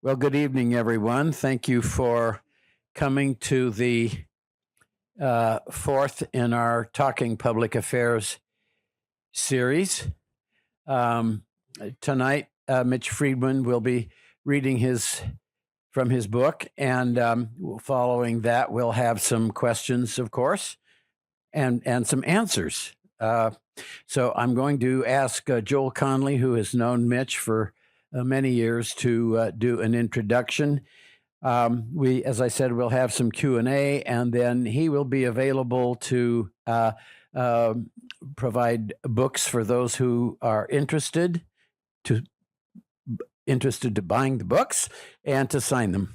Well, good evening, everyone. Thank you for coming to the fourth in our Talking Public Affairs series. Um, Tonight, Mitch Friedman will be reading from his book, and following that, we'll have some questions, of course, and some answers. So I'm going to ask Joel Connelly, who has known Mitch for many years, to do an introduction. As I said, we'll have some Q&A, and then he will be available to provide books for those who are interested to buying the books and to sign them.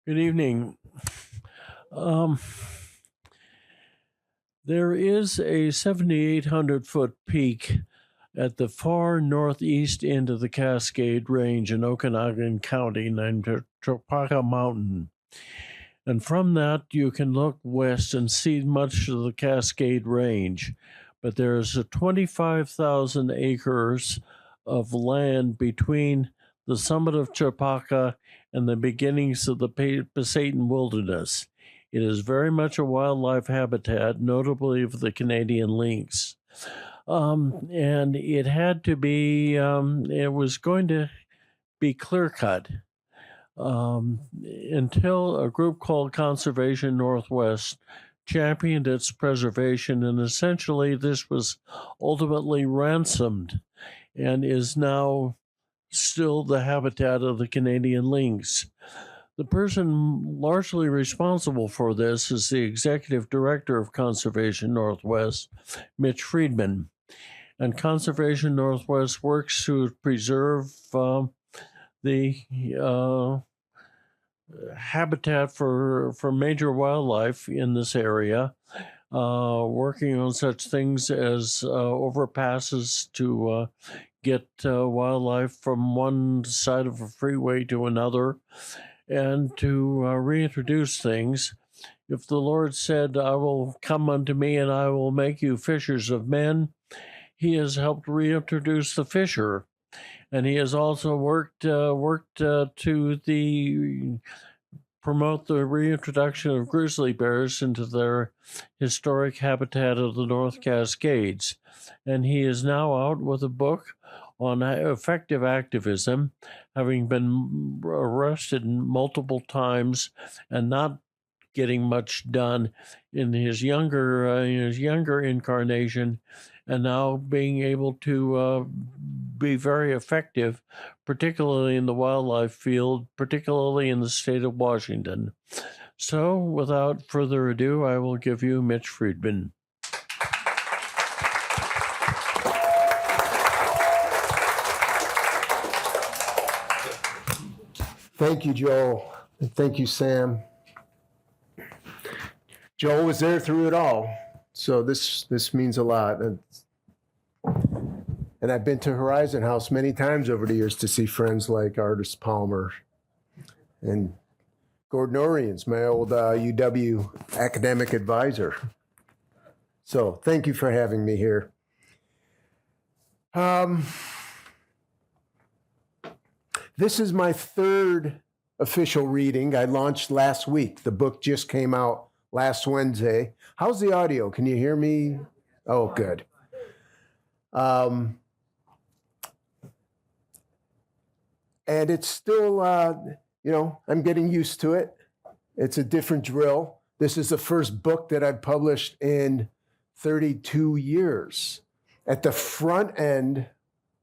Good evening. There is a 7,800-foot peak at the far northeast end of the Cascade Range in Okanagan County named Chopaka Mountain. And from that, you can look west and see much of the Cascade Range. But there's 25,000 acres of land between the summit of Chopaka and the beginnings of the Pasayten Wilderness. It is very much a wildlife habitat, notably for the Canadian lynx. And it had to be, it was going to be clear-cut until a group called Conservation Northwest championed its preservation, and essentially this was ultimately ransomed and is now still the habitat of the Canadian lynx. The person largely responsible for this is the executive director of Conservation Northwest, Mitch Friedman. And Conservation Northwest works to preserve the habitat for major wildlife in this area, working on such things as overpasses to get wildlife from one side of a freeway to another, and to reintroduce things. If the Lord said, "I will come unto me and I will make you fishers of men," he has helped reintroduce the fisher. And he has also worked to promote the reintroduction of grizzly bears into their historic habitat of the North Cascades. And he is now out with a book on effective activism, having been arrested multiple times and not getting much done in his younger incarnation, and now being able to be very effective, particularly in the wildlife field, particularly in the state of Washington. So, without further ado, I will give you Mitch Friedman. Thank you, Joel. And thank you, Sam. Joel was there through it all, so this means a lot. And I've been to Horizon House many times over the years to see friends like Artis Palmer and Gordon Oriens, my old UW academic advisor. So thank you for having me here. This is my third official reading. I launched last week. The book just came out last Wednesday. How's the audio? Can you hear me? Oh, good. And it's still, I'm getting used to it. It's a different drill. This is the first book that I've published in 32 years. At the front end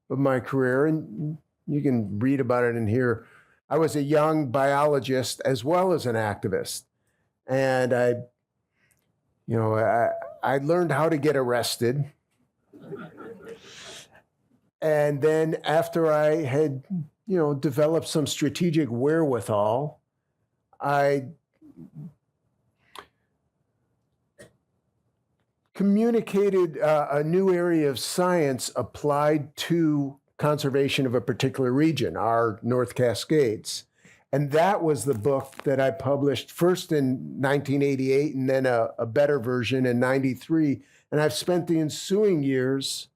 of my career, and you can read about it in here, I was a young biologist as well as an activist. And I learned how to get arrested. And then after I had, developed some strategic wherewithal, I communicated a new area of science applied to conservation of a particular region, our North Cascades. And that was the book that I published first in 1988 and then a better version in 93. And I've spent the ensuing years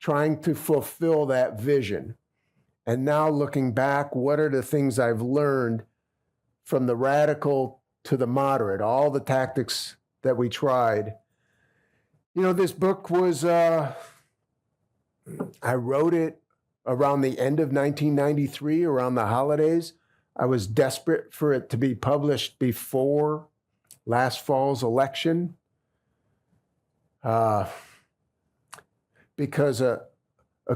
trying to fulfill that vision. And now looking back, what are the things I've learned from the radical to the moderate, all the tactics that we tried? You know, this book was, I wrote it around the end of 1993, around the holidays. I was desperate for it to be published before last fall's election, because a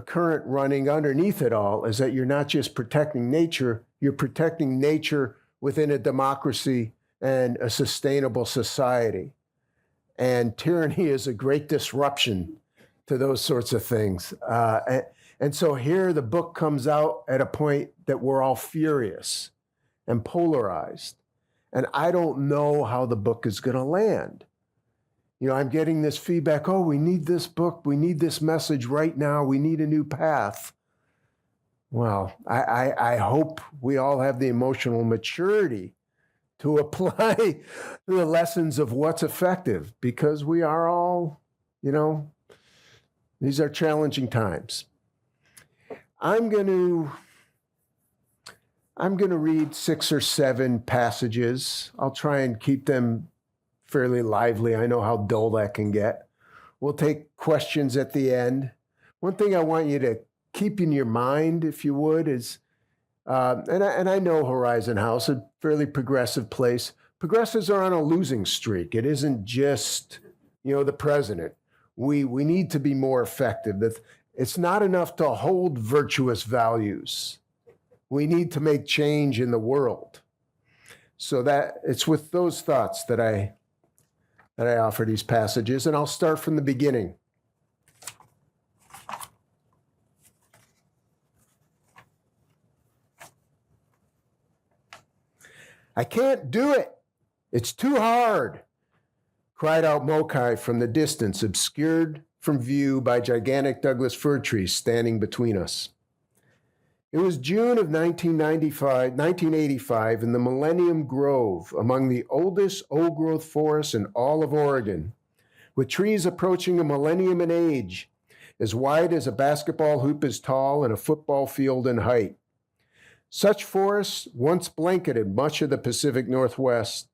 current running underneath it all is that you're not just protecting nature, you're protecting nature within a democracy and a sustainable society. And tyranny is a great disruption to those sorts of things. And so here the book comes out at a point that we're all furious and polarized. And I don't know how the book is going to land. You know, I'm getting this feedback, oh, we need this book, we need this message right now, we need a new path. Well, I hope we all have the emotional maturity to apply the lessons of what's effective, because we are all, you know, these are challenging times. I'm going to read 6 or 7 passages. I'll try and keep them fairly lively. I know how dull that can get. We'll take questions at the end. One thing I want you to keep in your mind, if you would, is, and I know Horizon House, a fairly progressive place. Progressives are on a losing streak. It isn't just, you know, the president. We need to be more effective. It's not enough to hold virtuous values. We need to make change in the world. So that it's with those thoughts that I offer these passages, and I'll start from the beginning. I can't do it. It's too hard, cried out Mokai from the distance, obscured from view by gigantic Douglas fir trees standing between us. It was June of 1985 in the Millennium Grove, among the oldest old-growth forests in all of Oregon, with trees approaching a millennium in age, as wide as a basketball hoop is tall and a football field in height. Such forests once blanketed much of the Pacific Northwest,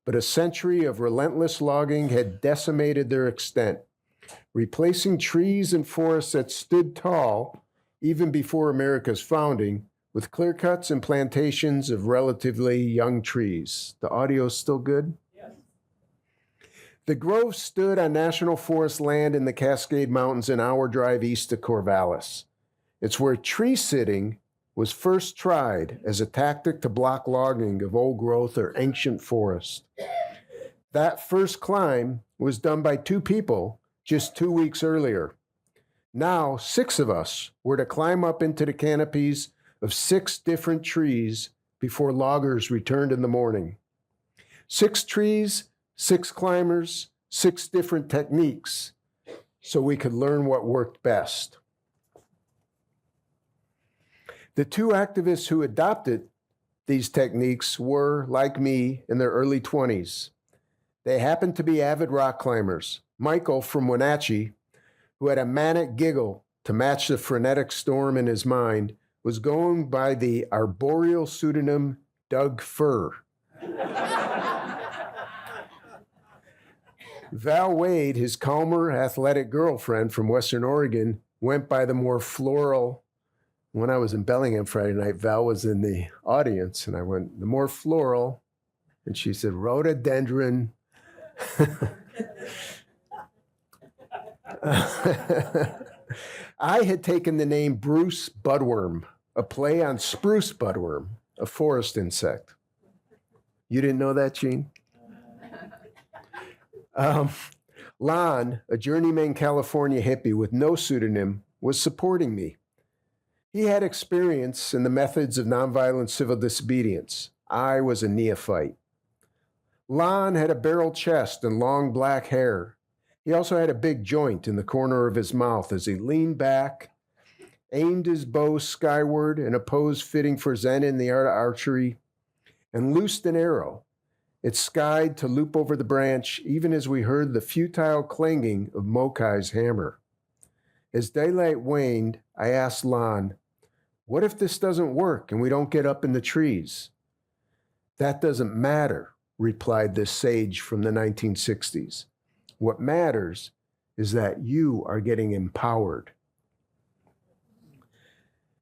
but a century of relentless logging had decimated their extent, replacing trees and forests that stood tall even before America's founding, with clear-cuts and plantations of relatively young trees. The audio's still good? Yes. The grove stood on national forest land in the Cascade Mountains, an hour drive east of Corvallis. It's where tree sitting was first tried as a tactic to block logging of old growth or ancient forest. That first climb was done by 2 people just 2 weeks earlier. Now, 6 of us were to climb up into the canopies of 6 different trees before loggers returned in the morning. 6 trees, 6 climbers, 6 different techniques, so we could learn what worked best. The 2 activists who adopted these techniques were, like me, in their early 20s. They happened to be avid rock climbers. Michael from Wenatchee, who had a manic giggle to match the frenetic storm in his mind, was going by the arboreal pseudonym Doug Fir. Val Wade, his calmer, athletic girlfriend from Western Oregon, went by the more floral. When I was in Bellingham Friday night, Val was in the audience, and I went, the more floral, and she said, rhododendron. I had taken the name Bruce Budworm, a play on spruce budworm, a forest insect. You didn't know that, Gene? Lon, a journeyman California hippie with no pseudonym, was supporting me. He had experience in the methods of nonviolent civil disobedience. I was a neophyte. Lon had a barrel chest and long black hair. He also had a big joint in the corner of his mouth as he leaned back, aimed his bow skyward in a pose fitting for Zen in the art of archery, and loosed an arrow. It skied to loop over the branch, even as we heard the futile clanging of Mokai's hammer. As daylight waned, I asked Lon, "What if this doesn't work and we don't get up in the trees?" "That doesn't matter," replied this sage from the 1960s. "What matters is that you are getting empowered."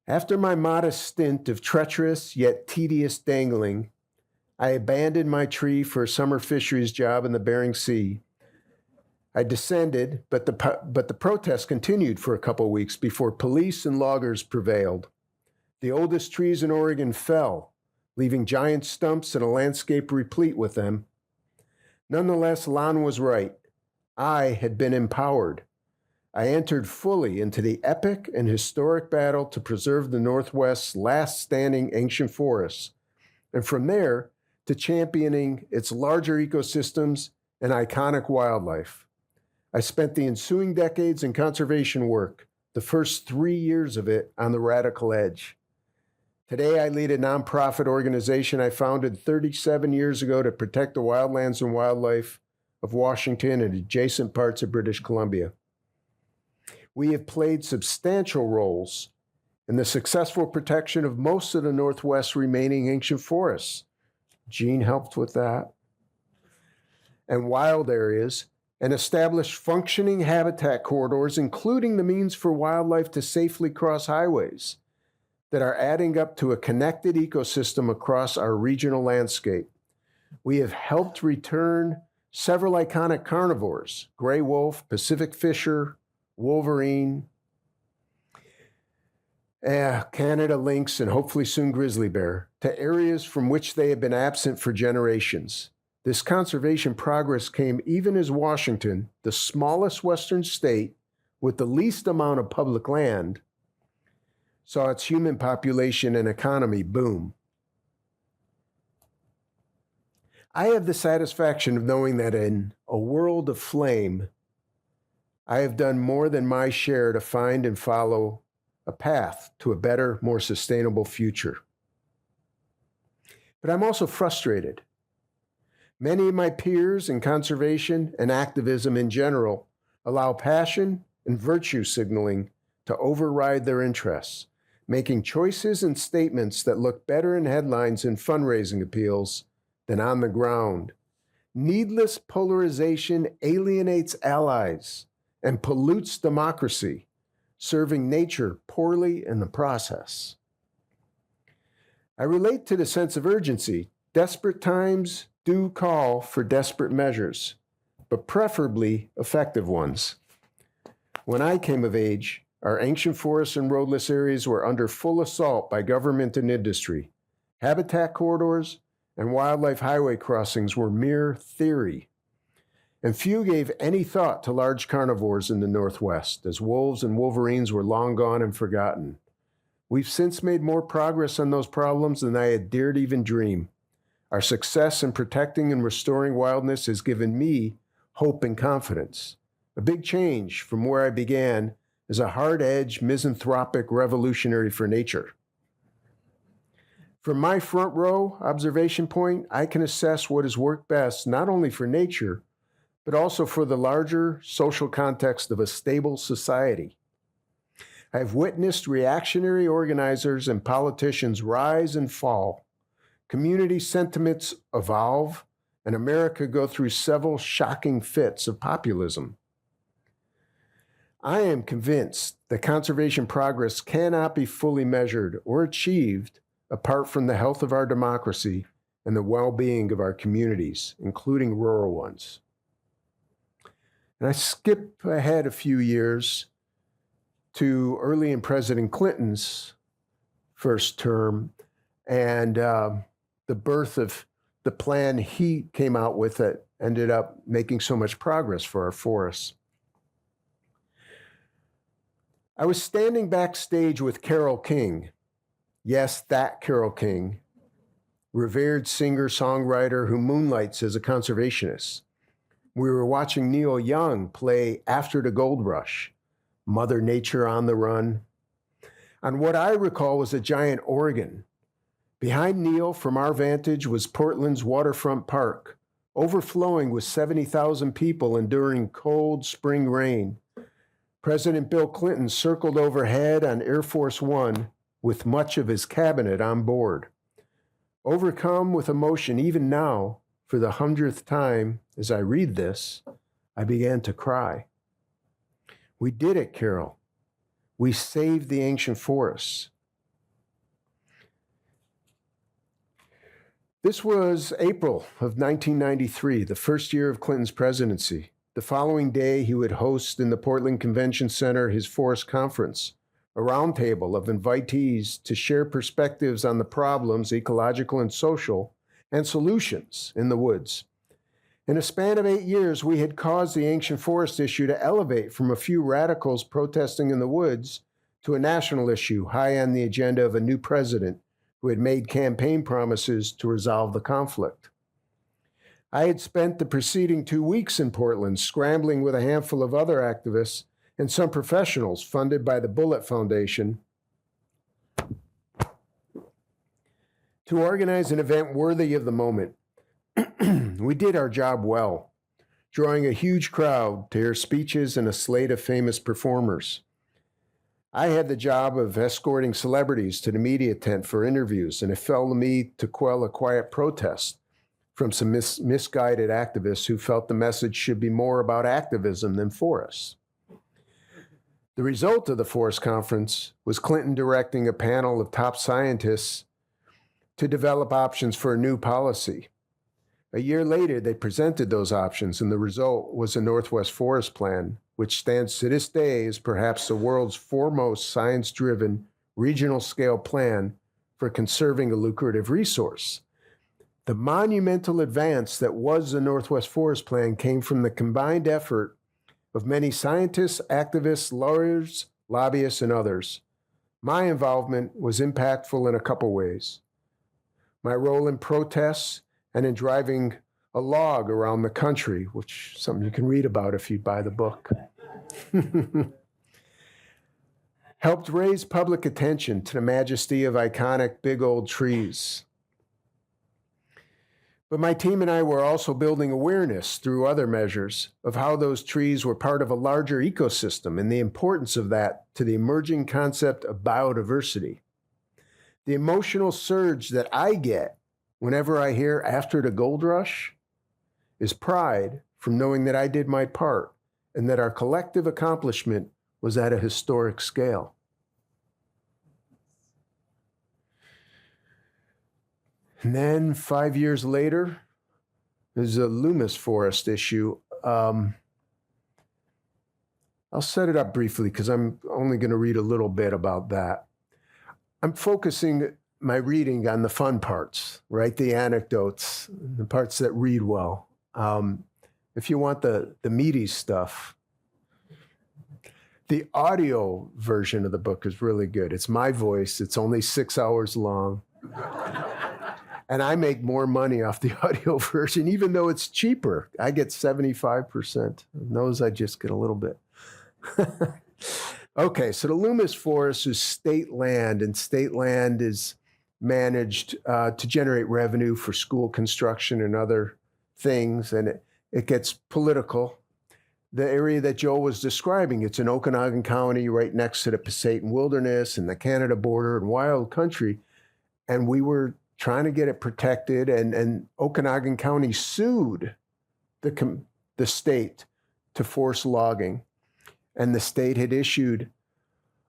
After my modest stint of treacherous yet tedious dangling, I abandoned my tree for a summer fisheries job in the Bering Sea. I descended, but the protest continued for a couple of weeks before police and loggers prevailed. The oldest trees in Oregon fell, leaving giant stumps and a landscape replete with them. Nonetheless, Lon was right. I had been empowered. I entered fully into the epic and historic battle to preserve the Northwest's last standing ancient forests, and from there to championing its larger ecosystems and iconic wildlife. I spent the ensuing decades in conservation work, the first 3 years of it on the radical edge. Today, I lead a nonprofit organization I founded 37 years ago to protect the wildlands and wildlife of Washington and adjacent parts of British Columbia. We have played substantial roles in the successful protection of most of the Northwest's remaining ancient forests. Gene helped with that. And wild areas, and established functioning habitat corridors, including the means for wildlife to safely cross highways, that are adding up to a connected ecosystem across our regional landscape. We have helped return several iconic carnivores, gray wolf, Pacific fisher, wolverine, Canada lynx, and hopefully soon grizzly bear, to areas from which they have been absent for generations. This conservation progress came even as Washington, the smallest Western state with the least amount of public land, saw its human population and economy boom. I have the satisfaction of knowing that in a world of flame, I have done more than my share to find and follow a path to a better, more sustainable future. But I'm also frustrated. Many of my peers in conservation and activism in general allow passion and virtue signaling to override their interests, making choices and statements that look better in headlines and fundraising appeals than on the ground. Needless polarization alienates allies and pollutes democracy, serving nature poorly in the process. I relate to the sense of urgency. Desperate times do call for desperate measures, but preferably effective ones. When I came of age, our ancient forests and roadless areas were under full assault by government and industry. Habitat corridors and wildlife highway crossings were mere theory. And few gave any thought to large carnivores in the Northwest, as wolves and wolverines were long gone and forgotten. We've since made more progress on those problems than I had dared even dream. Our success in protecting and restoring wildness has given me hope and confidence. A big change from where I began as a hard-edged, misanthropic revolutionary for nature. From my front row observation point, I can assess what has worked best, not only for nature, but also for the larger social context of a stable society. I've witnessed reactionary organizers and politicians rise and fall, community sentiments evolve, and America go through several shocking fits of populism. I am convinced that conservation progress cannot be fully measured or achieved apart from the health of our democracy and the well-being of our communities, including rural ones. And I skip ahead a few years to early in President Clinton's first term and the birth of the plan he came out with that ended up making so much progress for our forests. I was standing backstage with Carole King. Yes, that Carole King, revered singer-songwriter who moonlights as a conservationist. We were watching Neil Young play After the Gold Rush, Mother Nature on the Run, on what I recall was a giant organ, Behind Neil, from our vantage, was Portland's waterfront park, overflowing with 70,000 people enduring cold spring rain. President Bill Clinton circled overhead on Air Force One with much of his cabinet on board. Overcome with emotion, even now, for the 100th time as I read this, I began to cry. We did it, Carol. We saved the ancient forests. This was April of 1993, the first year of Clinton's presidency. The following day, he would host in the Portland Convention Center his forest conference, a roundtable of invitees to share perspectives on the problems, ecological and social, and solutions in the woods. In a span of 8 years, we had caused the ancient forest issue to elevate from a few radicals protesting in the woods to a national issue high on the agenda of a new president who had made campaign promises to resolve the conflict. I had spent the preceding 2 weeks in Portland scrambling with a handful of other activists and some professionals funded by the Bullitt Foundation to organize an event worthy of the moment. We did our job well, drawing a huge crowd to hear speeches and a slate of famous performers. I had the job of escorting celebrities to the media tent for interviews, and it fell to me to quell a quiet protest from some misguided activists who felt the message should be more about activism than forests. The result of the forest conference was Clinton directing a panel of top scientists to develop options for a new policy. A year later, they presented those options, and the result was a Northwest Forest Plan, which stands to this day as perhaps the world's foremost science-driven regional-scale plan for conserving a lucrative resource. The monumental advance that was the Northwest Forest Plan came from the combined effort of many scientists, activists, lawyers, lobbyists, and others. My involvement was impactful in a couple ways. My role in protests and in driving a log around the country, which is something you can read about if you buy the book, helped raise public attention to the majesty of iconic big old trees. But my team and I were also building awareness through other measures of how those trees were part of a larger ecosystem and the importance of that to the emerging concept of biodiversity. The emotional surge that I get whenever I hear after the gold rush is pride from knowing that I did my part and that our collective accomplishment was at a historic scale. And then 5 years later, there's a Loomis Forest issue. I'll set it up briefly because I'm only going to read a little bit about that. I'm focusing my reading on the fun parts, right? The anecdotes, the parts that read well. If you want the meaty stuff, the audio version of the book is really good. It's my voice. It's only 6 hours long. And I make more money off the audio version, even though it's cheaper. I get 75%. Those I just get a little bit. Okay, so the Loomis Forest is state land, and state land is managed to generate revenue for school construction and other things, and it gets political. The area that Joe was describing, it's in Okanagan County, right next to the Pasayten Wilderness and the Canada border and wild country, and we were trying to get it protected, and Okanagan County sued the state to force logging, and the state had issued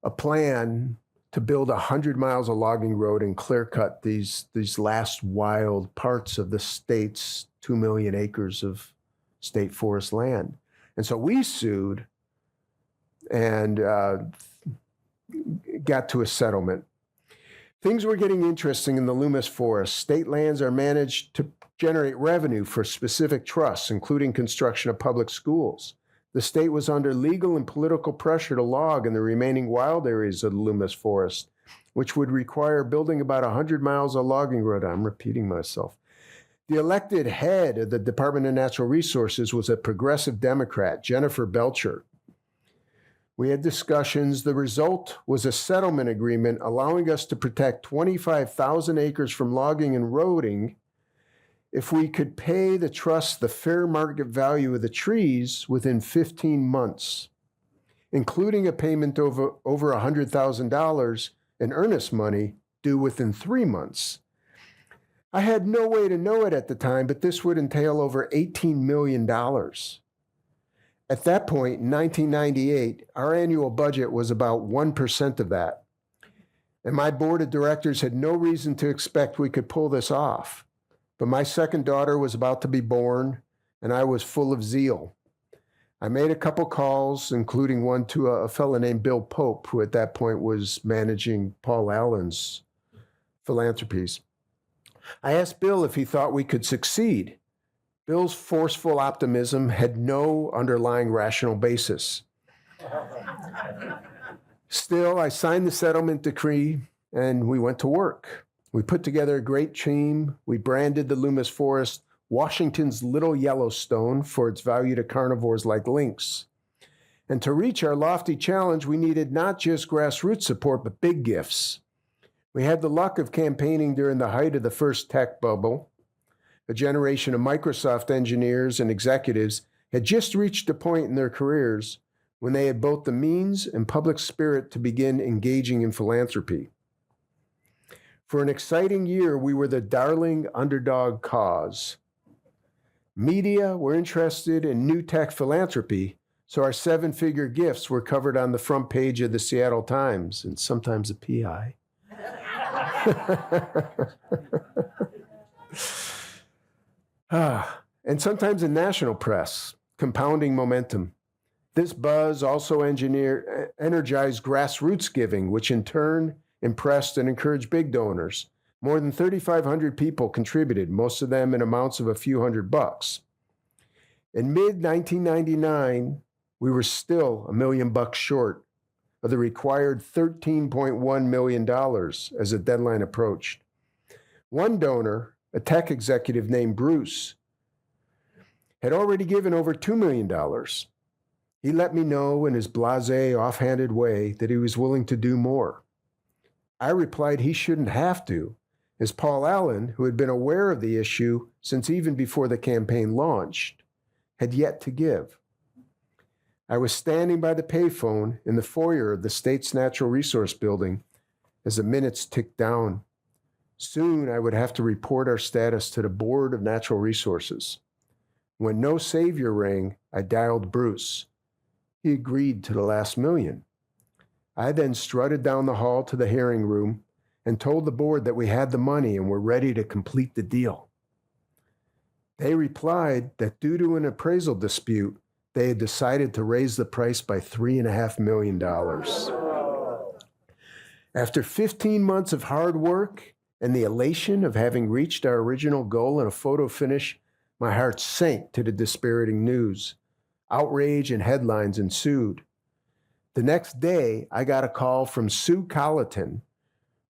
a plan to build 100 miles of logging road and clear cut these last wild parts of the state's 2 million acres of state forest land. And so we sued and got to a settlement. Things were getting interesting in the Loomis Forest. State lands are managed to generate revenue for specific trusts, including construction of public schools. The state was under legal and political pressure to log in the remaining wild areas of the Loomis Forest, which would require building about 100 miles of logging road. I'm repeating myself. The elected head of the Department of Natural Resources was a progressive Democrat, Jennifer Belcher. We had discussions. The result was a settlement agreement allowing us to protect 25,000 acres from logging and roading if we could pay the trust the fair market value of the trees within 15 months, including a payment over $100,000 in earnest money due within 3 months. I had no way to know it at the time, but this would entail over $18 million. At that point, in 1998, our annual budget was about 1% of that. And my board of directors had no reason to expect we could pull this off. But my second daughter was about to be born, and I was full of zeal. I made a couple calls, including one to a fellow named Bill Pope, who at that point was managing Paul Allen's philanthropies. I asked Bill if he thought we could succeed. Bill's forceful optimism had no underlying rational basis. Still, I signed the settlement decree and we went to work. We put together a great team. We branded the Loomis Forest Washington's Little Yellowstone for its value to carnivores like lynx. And to reach our lofty challenge, we needed not just grassroots support, but big gifts. We had the luck of campaigning during the height of the first tech bubble. A generation of Microsoft engineers and executives had just reached a point in their careers when they had both the means and public spirit to begin engaging in philanthropy. For an exciting year, we were the darling underdog cause. Media were interested in new tech philanthropy, so our seven-figure gifts were covered on the front page of the Seattle Times and sometimes a PI. And sometimes in national press, compounding momentum. This buzz also energized grassroots giving, which in turn impressed and encouraged big donors. More than 3,500 people contributed, most of them in amounts of a few $100. In mid-1999, we were still $1 million short of the required $13.1 million as the deadline approached. One donor, a tech executive named Bruce, had already given over $2 million. He let me know in his blasé, offhanded way that he was willing to do more. I replied he shouldn't have to, as Paul Allen, who had been aware of the issue since even before the campaign launched, had yet to give. I was standing by the payphone in the foyer of the state's natural resource building as the minutes ticked down. Soon I would have to report our status to the Board of Natural Resources. When no savior rang, I dialed Bruce. He agreed to the last $1 million. I then strutted down the hall to the hearing room and told the board that we had the money and were ready to complete the deal. They replied that due to an appraisal dispute, they had decided to raise the price by $3.5 million. After 15 months of hard work and the elation of having reached our original goal in a photo finish, my heart sank to the dispiriting news. Outrage and headlines ensued. The next day, I got a call from Sue Colleton,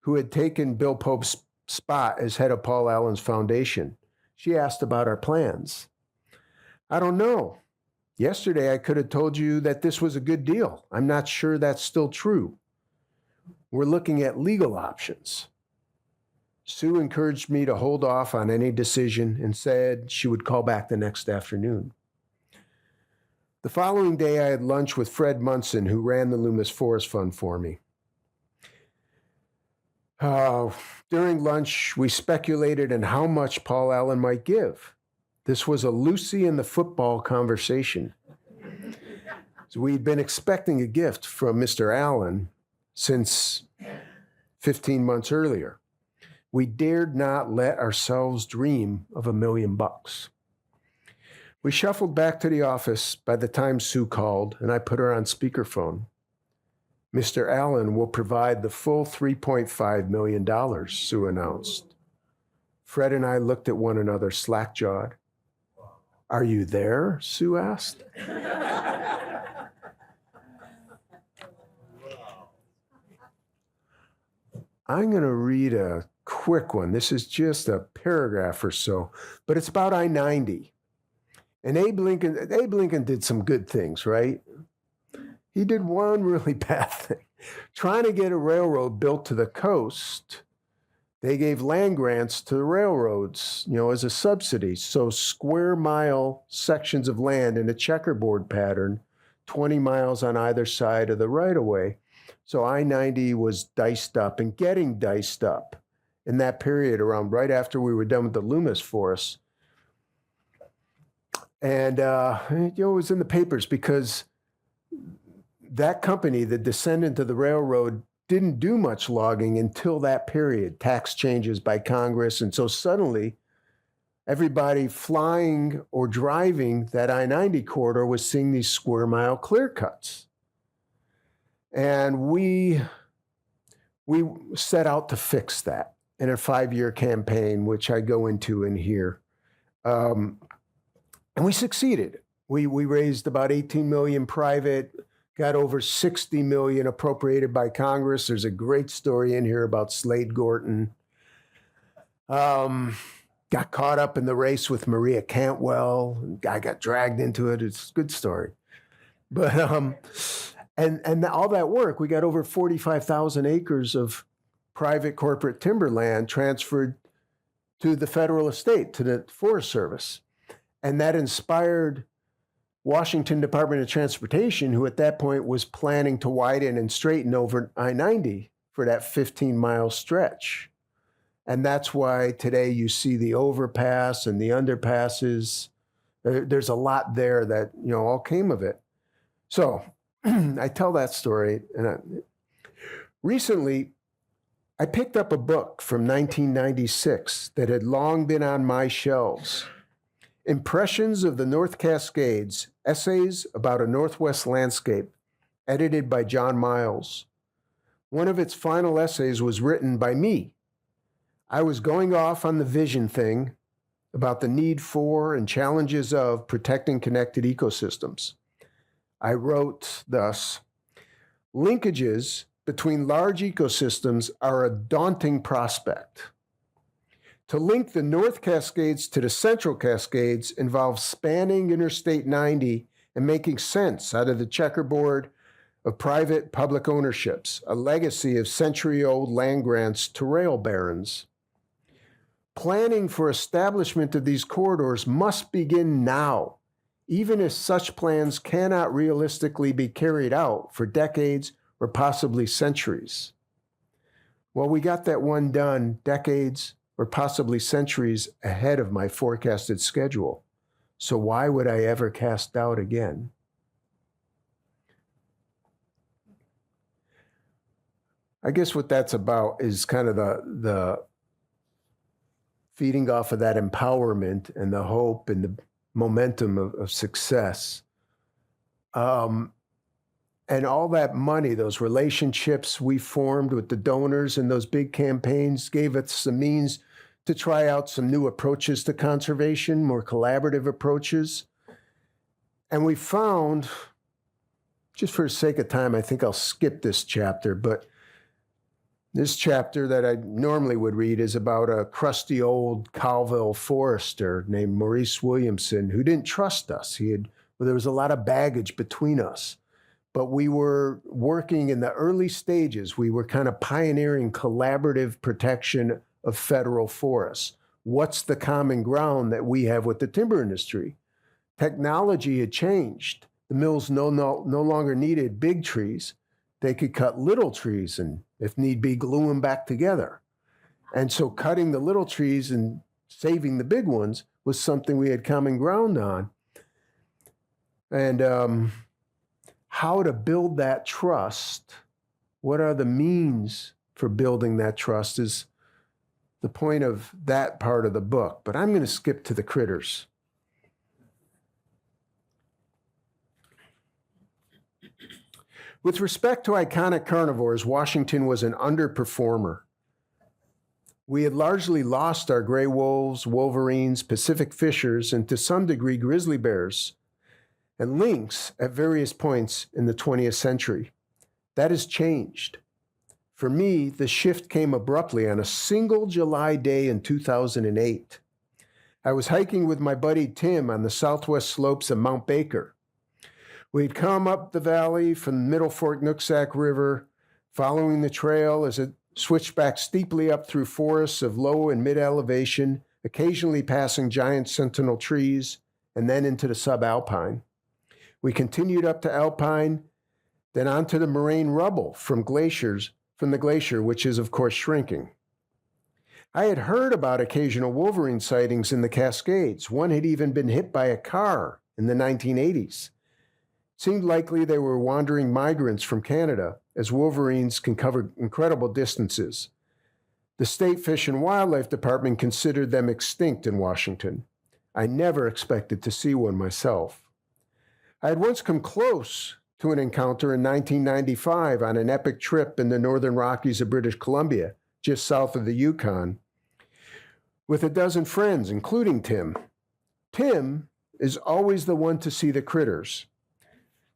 who had taken Bill Pope's spot as head of Paul Allen's foundation. She asked about our plans. I don't know. Yesterday, I could have told you that this was a good deal. I'm not sure that's still true. We're looking at legal options. Sue encouraged me to hold off on any decision and said she would call back the next afternoon. The following day, I had lunch with Fred Munson, who ran the Loomis Forest Fund for me. During lunch, we speculated on how much Paul Allen might give. This was a Lucy and the football conversation. So we'd been expecting a gift from Mr. Allen since 15 months earlier. We dared not let ourselves dream of $1 million. We shuffled back to the office by the time Sue called, and I put her on speakerphone. Mr. Allen will provide the full $3.5 million, Sue announced. Fred and I looked at one another, slack-jawed. Are you there? Sue asked. I'm going to read a quick one. This is just a paragraph or so, but it's about I-90. And Abe Lincoln did some good things, right? he did one really bad thing. Trying to get a railroad built to the coast, they gave land grants to the railroads, as a subsidy. So square mile sections of land in a checkerboard pattern, 20 miles on either side of the right of way. So I-90 was diced up and getting diced up in that period around right after we were done with the Loomis Forest. And it was in the papers because that company, the descendant of the railroad, didn't do much logging until that period, tax changes by Congress. And so suddenly everybody flying or driving that I-90 corridor was seeing these square mile clear cuts. And we set out to fix that in a 5-year campaign, which I go into in here. And we succeeded. We raised about 18 million private, got over 60 million appropriated by Congress. There's a great story in here about Slade Gorton. Got caught up in the race with Maria Cantwell. I got dragged into it. It's a good story. But and all that work, we got over 45,000 acres of private corporate timberland transferred to the federal estate, to the Forest Service. And that inspired Washington Department of Transportation, who at that point was planning to widen and straighten over I-90 for that 15-mile stretch. And that's why today you see the overpass and the underpasses. There's a lot there that, all came of it. So I tell that story. And recently, I picked up a book from 1996 that had long been on my shelves. Impressions of the North Cascades, Essays about a Northwest Landscape, edited by John Miles. One of its final essays was written by me. I was going off on the vision thing about the need for and challenges of protecting connected ecosystems. I wrote thus, linkages between large ecosystems are a daunting prospect. To link the North Cascades to the Central Cascades involves spanning Interstate 90 and making sense out of the checkerboard of private public ownerships, a legacy of century-old land grants to rail barons. Planning for establishment of these corridors must begin now, even if such plans cannot realistically be carried out for decades or possibly centuries. Well, we got that one done decades or possibly centuries ahead of my forecasted schedule. So why would I ever cast doubt again? I guess what that's about is kind of the feeding off of that empowerment and the hope and the momentum of success. And all that money, those relationships we formed with the donors and those big campaigns gave us the means to try out some new approaches to conservation, more collaborative approaches. And we found, just for the sake of time, I think I'll skip this chapter, but this chapter that I normally would read is about a crusty old Colville forester named Maurice Williamson who didn't trust us. There was a lot of baggage between us. But we were working in the early stages. We were kind of pioneering collaborative protection of federal forests. What's the common ground that we have with the timber industry? Technology had changed. The mills no longer needed big trees. They could cut little trees and, if need be, glue them back together. And so cutting the little trees and saving the big ones was something we had common ground on. And how to build that trust, what are the means for building that trust is the point of that part of the book. But I'm going to skip to the critters. With respect to iconic carnivores, Washington was an underperformer. We had largely lost our gray wolves, wolverines, Pacific fishers, and to some degree grizzly bears and lynx at various points in the 20th century. That has changed. For me, the shift came abruptly on a single July day in 2008. I was hiking with my buddy Tim on the southwest slopes of Mount Baker. We'd come up the valley from the Middle Fork Nooksack River, following the trail as it switched back steeply up through forests of low and mid elevation, occasionally passing giant sentinel trees, and then into the subalpine. We continued up to alpine, then onto the moraine rubble from the glacier, which is, of course, shrinking. I had heard about occasional wolverine sightings in the Cascades. One had even been hit by a car in the 1980s. It seemed likely they were wandering migrants from Canada, as wolverines can cover incredible distances. The State Fish and Wildlife Department considered them extinct in Washington. I never expected to see one myself. I had once come close to an encounter in 1995 on an epic trip in the northern Rockies of British Columbia, just south of the Yukon, with a dozen friends, including Tim. Tim is always the one to see the critters.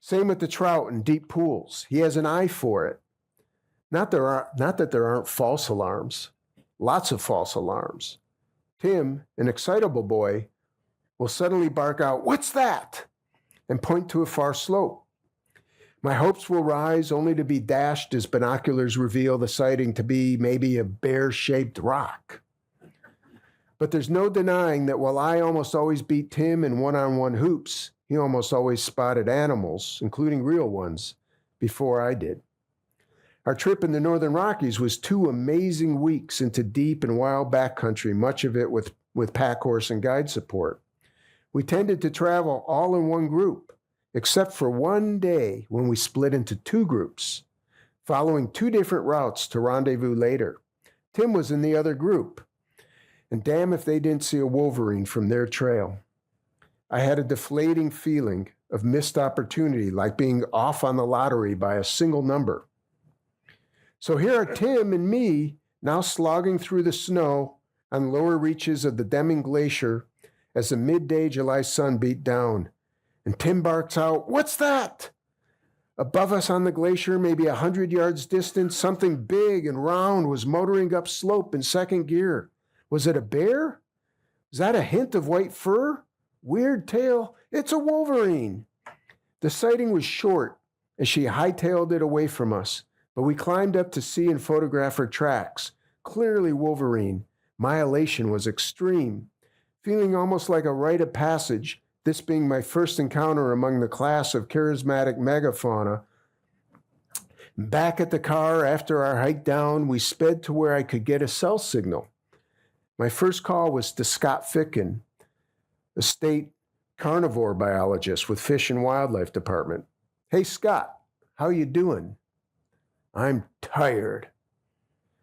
Same with the trout in deep pools. He has an eye for it. Not that there aren't false alarms. Lots of false alarms. Tim, an excitable boy, will suddenly bark out, "What's that?" and point to a far slope. My hopes will rise only to be dashed as binoculars reveal the sighting to be maybe a bear-shaped rock. But there's no denying that while I almost always beat Tim in one-on-one hoops, he almost always spotted animals, including real ones, before I did. Our trip in the Northern Rockies was 2 amazing weeks into deep and wild backcountry, much of it with pack horse and guide support. We tended to travel all in one group, except for one day when we split into 2 groups, following 2 different routes to rendezvous later. Tim was in the other group, and damn if they didn't see a wolverine from their trail. I had a deflating feeling of missed opportunity, like being off on the lottery by a single number. So here are Tim and me now slogging through the snow on lower reaches of the Deming Glacier as the midday July sun beat down. And Tim barks out, "What's that?" Above us on the glacier, maybe 100 yards distant, something big and round was motoring up slope in second gear. Was it a bear? Is that a hint of white fur? Weird tail. It's a wolverine. The sighting was short as she hightailed it away from us, but we climbed up to see and photograph her tracks. Clearly wolverine. My elation was extreme, feeling almost like a rite of passage, this being my first encounter among the class of charismatic megafauna. Back at the car after our hike down, we sped to where I could get a cell signal. My first call was to Scott Ficken, a state carnivore biologist with Fish and Wildlife Department. "Hey, Scott, how you doing?" "I'm tired."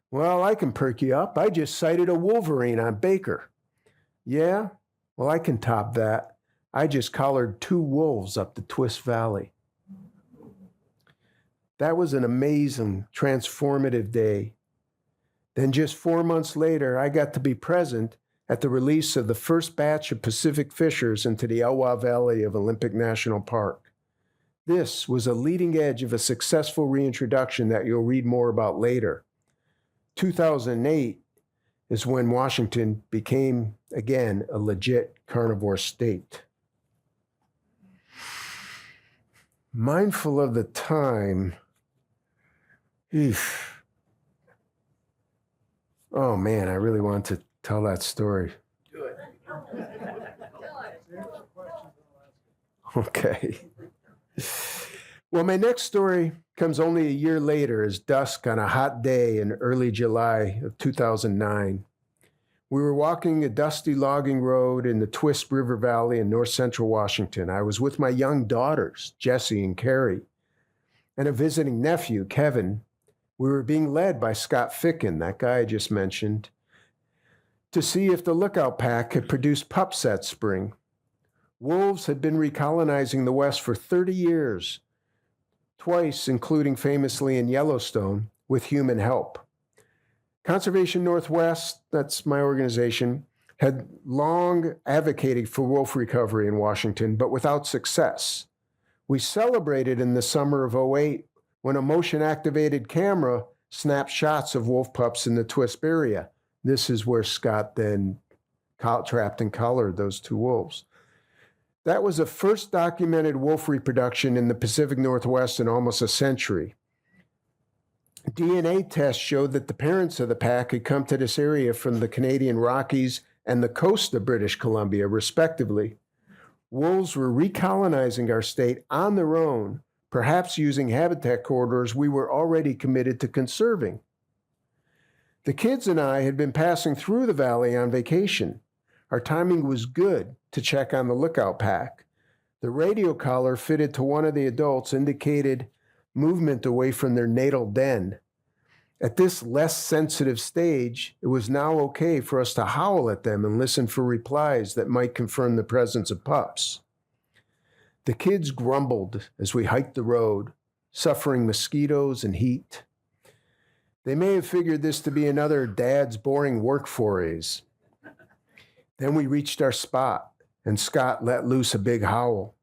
"Well, I can perk you up. I just sighted a wolverine on Baker." "Yeah? Well, I can top that. I just collared 2 wolves up the Twist Valley." That was an amazing, transformative day. Then just 4 months later, I got to be present at the release of the first batch of Pacific fishers into the Elwha Valley of Olympic National Park. This was a leading edge of a successful reintroduction that you'll read more about later. 2008 is when Washington became, again, a legit carnivore state. Mindful of the time, oh man, I really want to tell that story. Do it. Okay. Well, my next story comes only a year later as dusk on a hot day in early July of 2009. We were walking a dusty logging road in the Twist River Valley in north central Washington. I was with my young daughters, Jessie and Carrie, and a visiting nephew, Kevin. We were being led by Scott Ficken, that guy I just mentioned, to see if the Lookout Pack had produced pups that spring. Wolves had been recolonizing the West for 30 years, twice, including famously in Yellowstone, with human help. Conservation Northwest, that's my organization, had long advocated for wolf recovery in Washington, but without success. We celebrated in the summer of '08 when a motion-activated camera snapped shots of wolf pups in the Twist area. This is where Scott then trapped and collared those 2 wolves. That was the first documented wolf reproduction in the Pacific Northwest in almost a century. DNA tests showed that the parents of the pack had come to this area from the Canadian Rockies and the coast of British Columbia, respectively. Wolves were recolonizing our state on their own, perhaps using habitat corridors we were already committed to conserving. The kids and I had been passing through the valley on vacation. Our timing was good to check on the lookout pack. The radio collar fitted to one of the adults indicated movement away from their natal den. At this less sensitive stage, it was now okay for us to howl at them and listen for replies that might confirm the presence of pups. The kids grumbled as we hiked the road, suffering mosquitoes and heat. They may have figured this to be another dad's boring work forays. Then we reached our spot, and Scott let loose a big howl.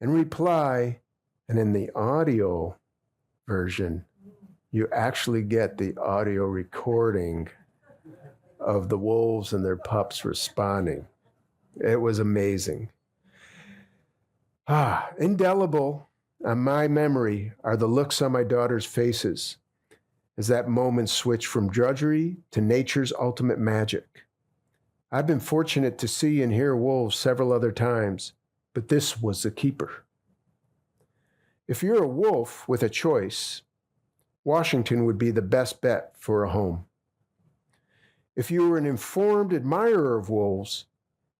In reply, and in the audio version, you actually get the audio recording of the wolves and their pups responding. It was amazing. Indelible on my memory are the looks on my daughter's faces as that moment switched from drudgery to nature's ultimate magic. I've been fortunate to see and hear wolves several other times, but this was the keeper. If you're a wolf with a choice, Washington would be the best bet for a home. If you were an informed admirer of wolves,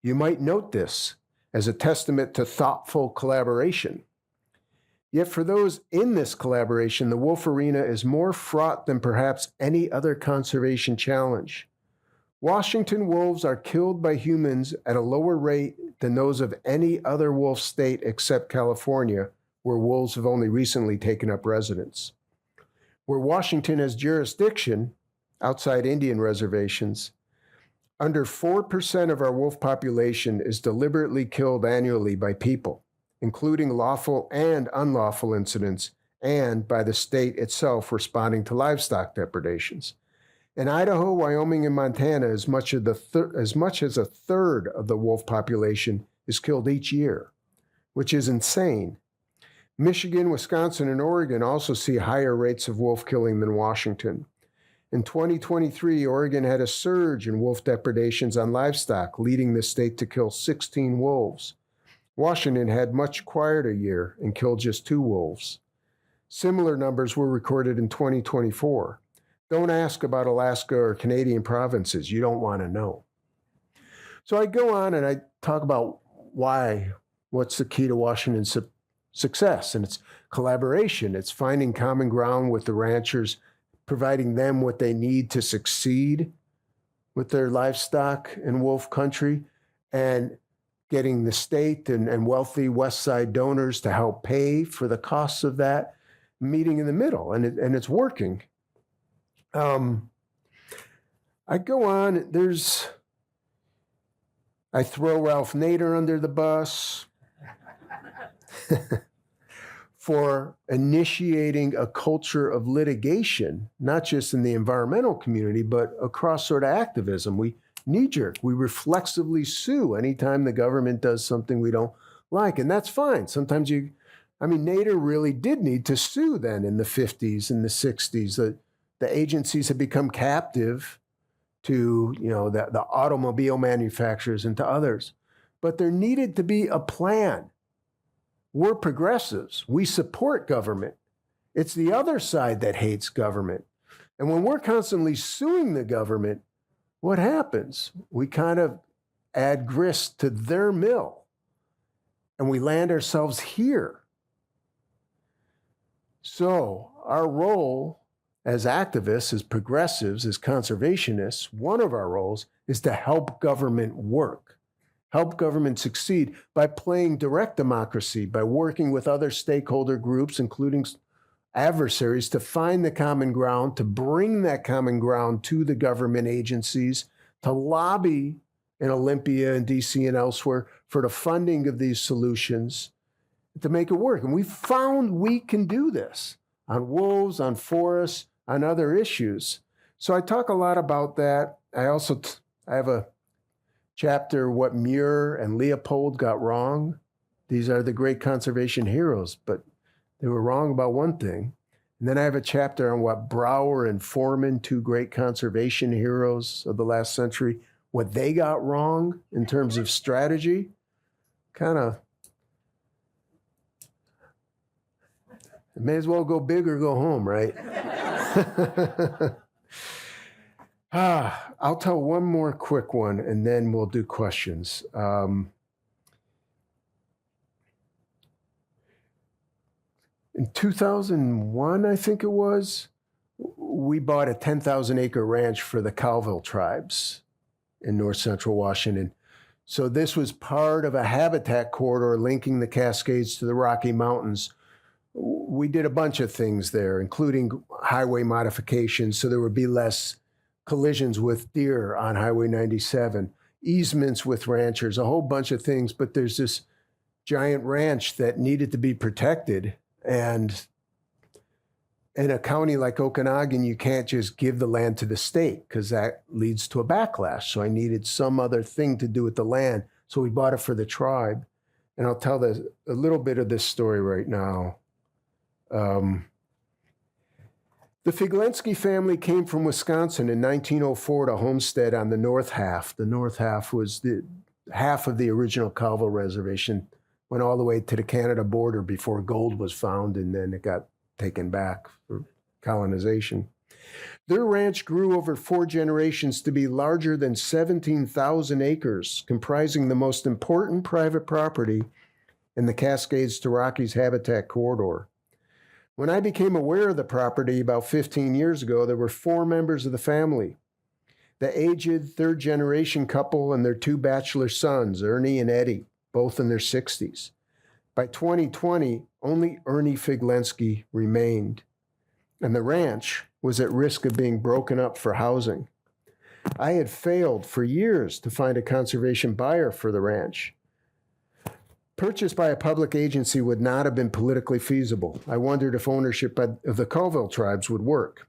you might note this as a testament to thoughtful collaboration. Yet for those in this collaboration, the wolf arena is more fraught than perhaps any other conservation challenge. Washington wolves are killed by humans at a lower rate than those of any other wolf state except California, where wolves have only recently taken up residence. Where Washington has jurisdiction, outside Indian reservations, under 4% of our wolf population is deliberately killed annually by people, including lawful and unlawful incidents, and by the state itself responding to livestock depredations. In Idaho, Wyoming, and Montana, as much as a third of the wolf population is killed each year, which is insane. Michigan, Wisconsin, and Oregon also see higher rates of wolf killing than Washington. In 2023, Oregon had a surge in wolf depredations on livestock, leading the state to kill 16 wolves. Washington had much quieter year and killed just 2 wolves. Similar numbers were recorded in 2024. Don't ask about Alaska or Canadian provinces. You don't want to know. So I go on and I talk about what's the key to Washington's success. And it's collaboration. It's finding common ground with the ranchers, providing them what they need to succeed with their livestock in wolf country, and getting the state and wealthy West Side donors to help pay for the costs of that, meeting in the middle, and it's working. I go on, I throw Ralph Nader under the bus for initiating a culture of litigation, not just in the environmental community, but across sort of activism. We knee-jerk, we reflexively sue anytime the government does something we don't like, and that's fine. Sometimes Nader really did need to sue then in the 50s and the 60s. The agencies had become captive to, the automobile manufacturers and to others. But there needed to be a plan. We're progressives. We support government. It's the other side that hates government. And when we're constantly suing the government, what happens? We kind of add grist to their mill, and we land ourselves here. So our role as activists, as progressives, as conservationists, one of our roles is to help government work, help government succeed by playing direct democracy, by working with other stakeholder groups, including adversaries, to find the common ground, to bring that common ground to the government agencies, to lobby in Olympia and DC and elsewhere for the funding of these solutions, to make it work. And we found we can do this on wolves, on forests, on other issues. So I talk a lot about that. I have a chapter, What Muir and Leopold Got Wrong. These are the great conservation heroes, but they were wrong about one thing. And then I have a chapter on what Brower and Foreman, two great conservation heroes of the last century, what they got wrong in terms of strategy. Kind of, may as well go big or go home, right? I'll tell one more quick one, and then we'll do questions. In 2001, I think it was, we bought a 10,000-acre ranch for the Colville tribes in north central Washington. So this was part of a habitat corridor linking the Cascades to the Rocky Mountains. We did a bunch of things there, including highway modifications, so there would be less collisions with deer on Highway 97, easements with ranchers, a whole bunch of things. But there's this giant ranch that needed to be protected. And in a county like Okanagan, you can't just give the land to the state because that leads to a backlash. So I needed some other thing to do with the land. So we bought it for the tribe. And I'll tell a little bit of this story right now. The Figlensky family came from Wisconsin in 1904 to homestead on the north half. The north half was the half of the original Colville Reservation, went all the way to the Canada border before gold was found, and then it got taken back for colonization. Their ranch grew over 4 generations to be larger than 17,000 acres, comprising the most important private property in the Cascades to Rockies habitat corridor. When I became aware of the property about 15 years ago, there were 4 members of the family. The aged third-generation couple and their 2 bachelor sons, Ernie and Eddie, both in their 60s. By 2020, only Ernie Figlensky remained, and the ranch was at risk of being broken up for housing. I had failed for years to find a conservation buyer for the ranch. Purchase by a public agency would not have been politically feasible. I wondered if ownership of the Colville tribes would work.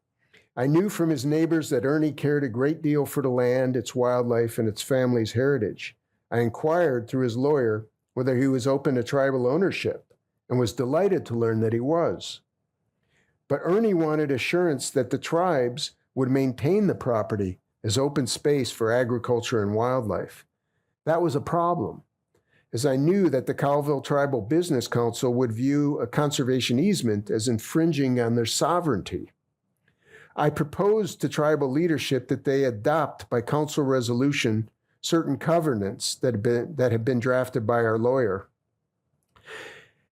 I knew from his neighbors that Ernie cared a great deal for the land, its wildlife, and its family's heritage. I inquired through his lawyer whether he was open to tribal ownership and was delighted to learn that he was. But Ernie wanted assurance that the tribes would maintain the property as open space for agriculture and wildlife. That was a problem, as I knew that the Colville Tribal Business Council would view a conservation easement as infringing on their sovereignty. I proposed to tribal leadership that they adopt by council resolution certain covenants that had been drafted by our lawyer.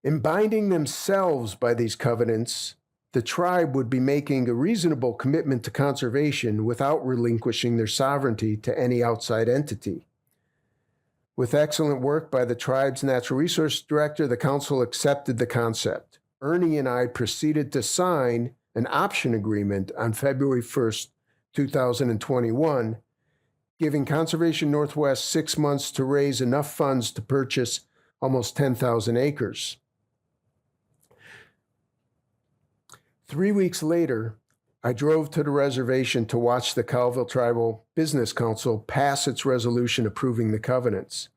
In binding themselves by these covenants, the tribe would be making a reasonable commitment to conservation without relinquishing their sovereignty to any outside entity. With excellent work by the tribe's natural resource director, the council accepted the concept. Ernie and I proceeded to sign an option agreement on February 1st, 2021, giving Conservation Northwest 6 months to raise enough funds to purchase almost 10,000 acres. 3 weeks later, I drove to the reservation to watch the Colville Tribal Business Council pass its resolution approving the covenants.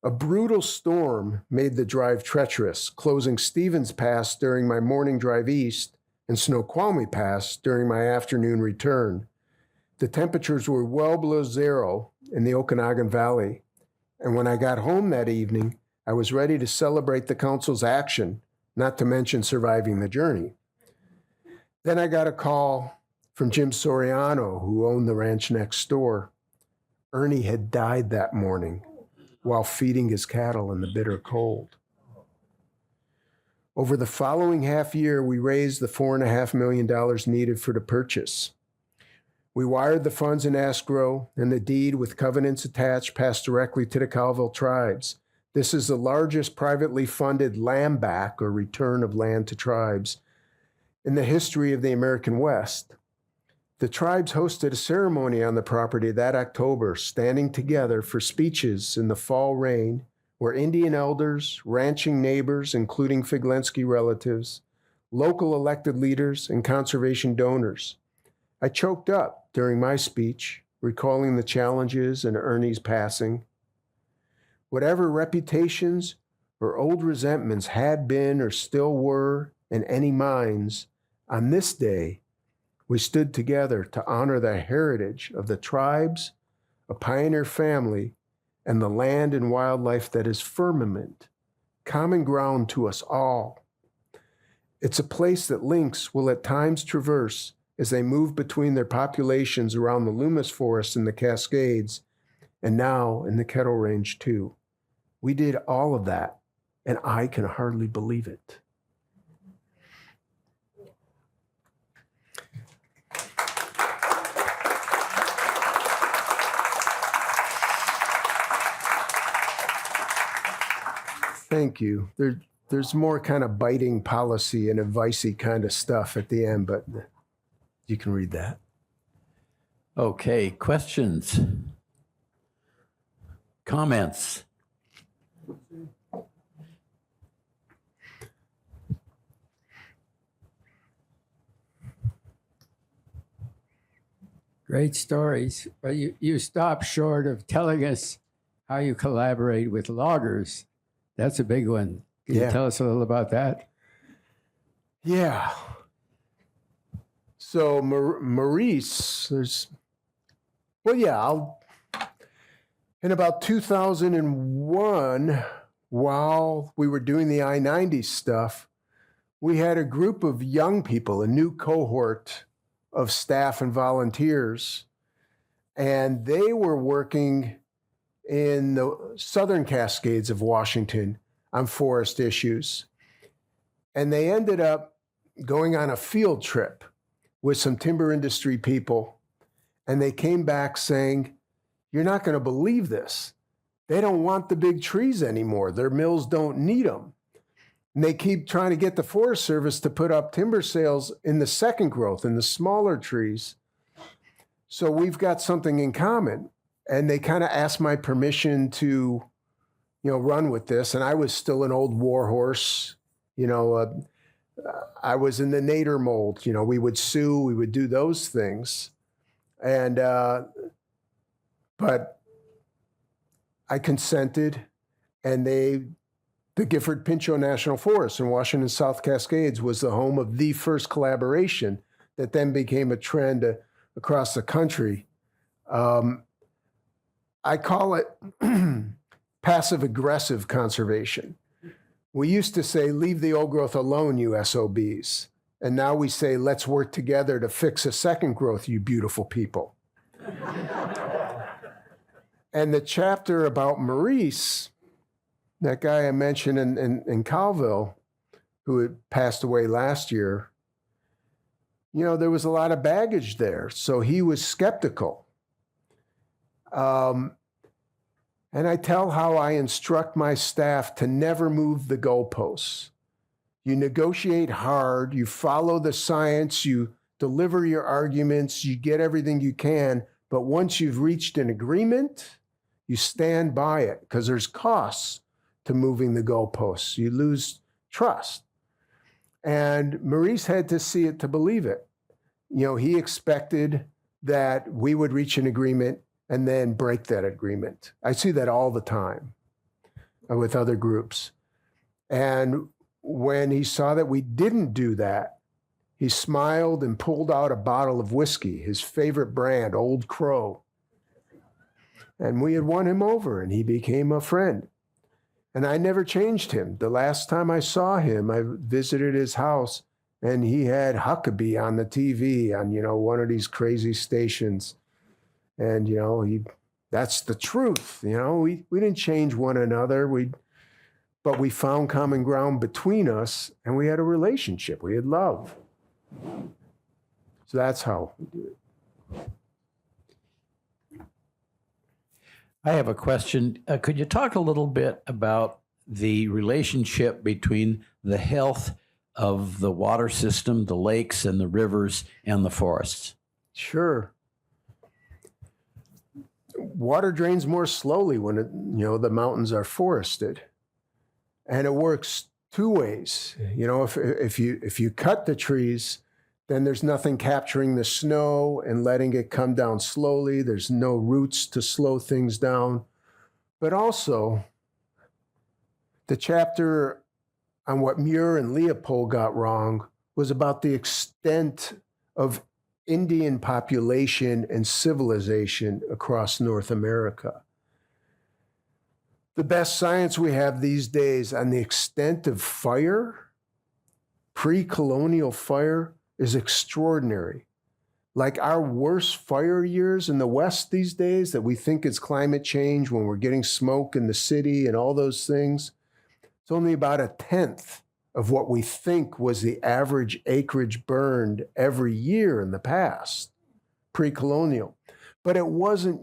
A brutal storm made the drive treacherous, closing Stevens Pass during my morning drive east and Snoqualmie Pass during my afternoon return. The temperatures were well below zero in the Okanagan Valley, and when I got home that evening, I was ready to celebrate the council's action, not to mention surviving the journey. Then I got a call from Jim Soriano, who owned the ranch next door. Ernie had died that morning while feeding his cattle in the bitter cold. Over the following half year, we raised the $4.5 million needed for the purchase. We wired the funds in escrow, and the deed with covenants attached passed directly to the Colville tribes. This is the largest privately funded land back or return of land to tribes in the history of the American West. The tribes hosted a ceremony on the property that October, standing together for speeches in the fall rain, where Indian elders, ranching neighbors, including Figlensky relatives, local elected leaders, and conservation donors. I choked up during my speech, recalling the challenges and Ernie's passing. Whatever reputations or old resentments had been or still were in any minds, on this day, we stood together to honor the heritage of the tribes, a pioneer family, and the land and wildlife that is firmament, common ground to us all. It's a place that lynx will at times traverse as they move between their populations around the Loomis Forest and the Cascades, and now in the Kettle Range too. We did all of that, and I can hardly believe it. Thank you. There's more kind of biting policy and advicey kind of stuff at the end, but you can read that. Okay, questions? Comments? Great stories. But you stop short of telling us how you collaborate with loggers. That's a big one. Can you tell us a little about that? Yeah. So Maurice, in about 2001, while we were doing the I-90 stuff, we had a group of young people, a new cohort of staff and volunteers, and they were working in the southern Cascades of Washington on forest issues. And they ended up going on a field trip with some timber industry people. And they came back saying, "You're not going to believe this. They don't want the big trees anymore. Their mills don't need them." And they keep trying to get the Forest Service to put up timber sales in the second growth, in the smaller trees. So we've got something in common. And they kind of asked my permission to, run with this. And I was still an old war horse. I was in the Nader mold. We would sue, we would do those things. And, but I consented, and the Gifford Pinchot National Forest in Washington South Cascades was the home of the first collaboration that then became a trend across the country. I call it passive-aggressive conservation. We used to say, "Leave the old growth alone, you SOBs." And now we say, "Let's work together to fix a second growth, you beautiful people." And the chapter about Maurice, that guy I mentioned in Calville, who had passed away last year, there was a lot of baggage there. So he was skeptical. And I tell how I instruct my staff to never move the goalposts. You negotiate hard, you follow the science, you deliver your arguments, you get everything you can, but once you've reached an agreement, you stand by it, because there's costs to moving the goalposts. You lose trust. And Maurice had to see it to believe it. He expected that we would reach an agreement and then break that agreement. I see that all the time with other groups. And when he saw that we didn't do that, he smiled and pulled out a bottle of whiskey, his favorite brand, Old Crow. And we had won him over, and he became a friend. And I never changed him. The last time I saw him, I visited his house, and he had Huckabee on the TV on, one of these crazy stations. And, that's the truth. We didn't change one another. But we found common ground between us, and we had a relationship. We had love. So that's how we do it. I have a question. Could you talk a little bit about the relationship between the health of the water system, the lakes and the rivers and the forests? Sure. Water drains more slowly when the mountains are forested, and it works two ways. If you cut the trees, then there's nothing capturing the snow and letting it come down slowly. There's no roots to slow things down. But also, the chapter on what Muir and Leopold got wrong was about the extent of Indian population and civilization across North America. The best science we have these days on the extent of fire, pre-colonial fire, is extraordinary. Like our worst fire years in the West these days that we think is climate change when we're getting smoke in the city and all those things, it's only about 1/10 of what we think was the average acreage burned every year in the past, pre-colonial. But it wasn't,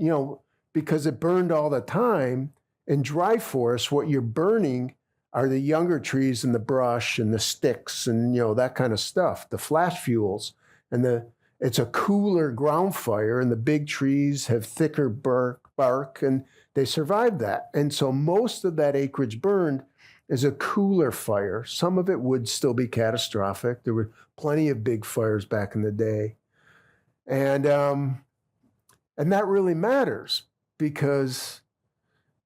because it burned all the time. In dry forests, what you're burning are the younger trees and the brush and the sticks and, that kind of stuff, the flash fuels. And it's a cooler ground fire, and the big trees have thicker bark, and they survive that. And so most of that acreage burned is a cooler fire. Some of it would still be catastrophic. There were plenty of big fires back in the day. And that really matters because,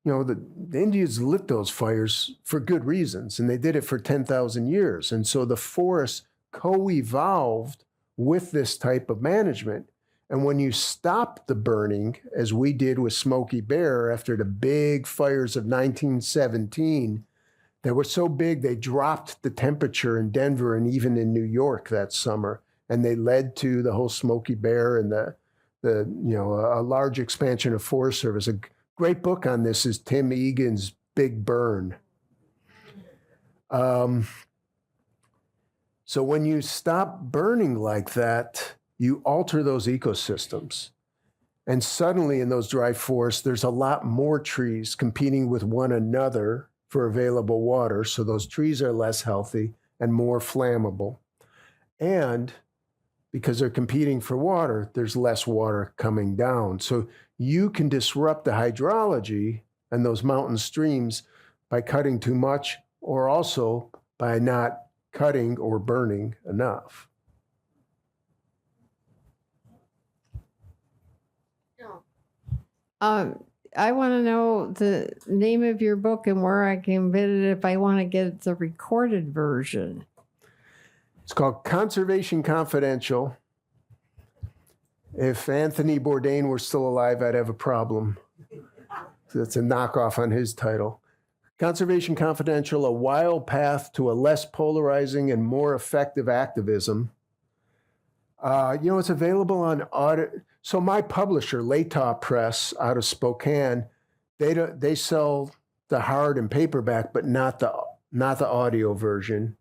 the Indians lit those fires for good reasons, and they did it for 10,000 years. And so the forests co-evolved with this type of management. And when you stop the burning, as we did with Smokey Bear after the big fires of 1917, they were so big they dropped the temperature in Denver and even in New York that summer, and they led to the whole Smokey Bear and a large expansion of Forest Service. A great book on this is Tim Egan's Big Burn. So when you stop burning like that, you alter those ecosystems. And suddenly in those dry forests, there's a lot more trees competing with one another for available water. So those trees are less healthy and more flammable. And because they're competing for water, there's less water coming down. So you can disrupt the hydrology and those mountain streams by cutting too much, or also by not cutting or burning enough. I want to know the name of your book and where I can get it if I want to get the recorded version. It's called Conservation Confidential. If Anthony Bourdain were still alive, I'd have a problem. So that's a knockoff on his title. Conservation Confidential, A Wild Path to a Less Polarizing and More Effective Activism. It's available on audit. So my publisher, Latah Press, out of Spokane, they sell the hard and paperback, but not the audio version.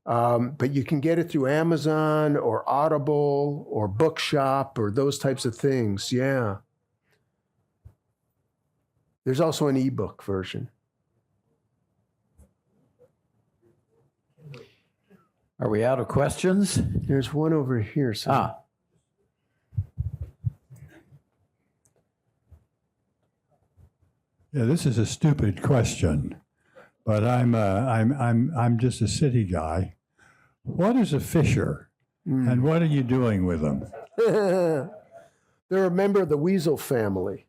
But you can get it through Amazon or Audible or Bookshop or those types of things. Yeah. There's also an ebook version. Are we out of questions? There's one over here. So. Yeah, this is a stupid question, but I'm just a city guy. What is a fisher, and what are you doing with them? They're a member of the weasel family,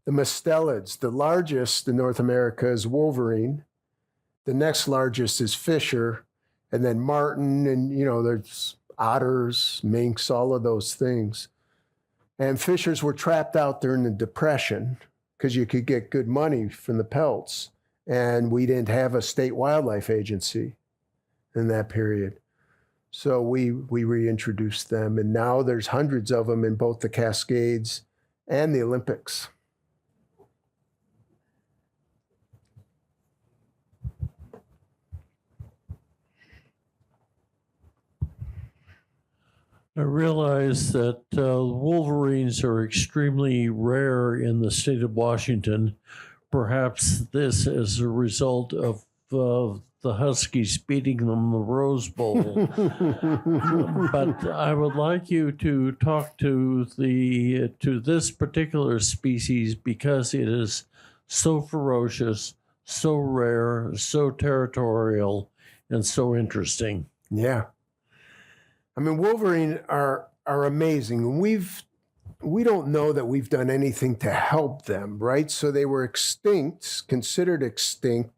the mustelids. The largest in North America is wolverine. The next largest is fisher, and then marten, and there's otters, minks, all of those things. And fishers were trapped out during the Depression because you could get good money from the pelts, and we didn't have a state wildlife agency in that period. So we reintroduced them, and now there's hundreds of them in both the Cascades and the Olympics. I realize that wolverines are extremely rare in the state of Washington. Perhaps this is a result of the Huskies beating them the Rose Bowl. But I would like you to talk to this particular species because it is so ferocious, so rare, so territorial, and so interesting. Yeah. I mean, wolverine are amazing. We don't know that we've done anything to help them, right? So they were extinct, considered extinct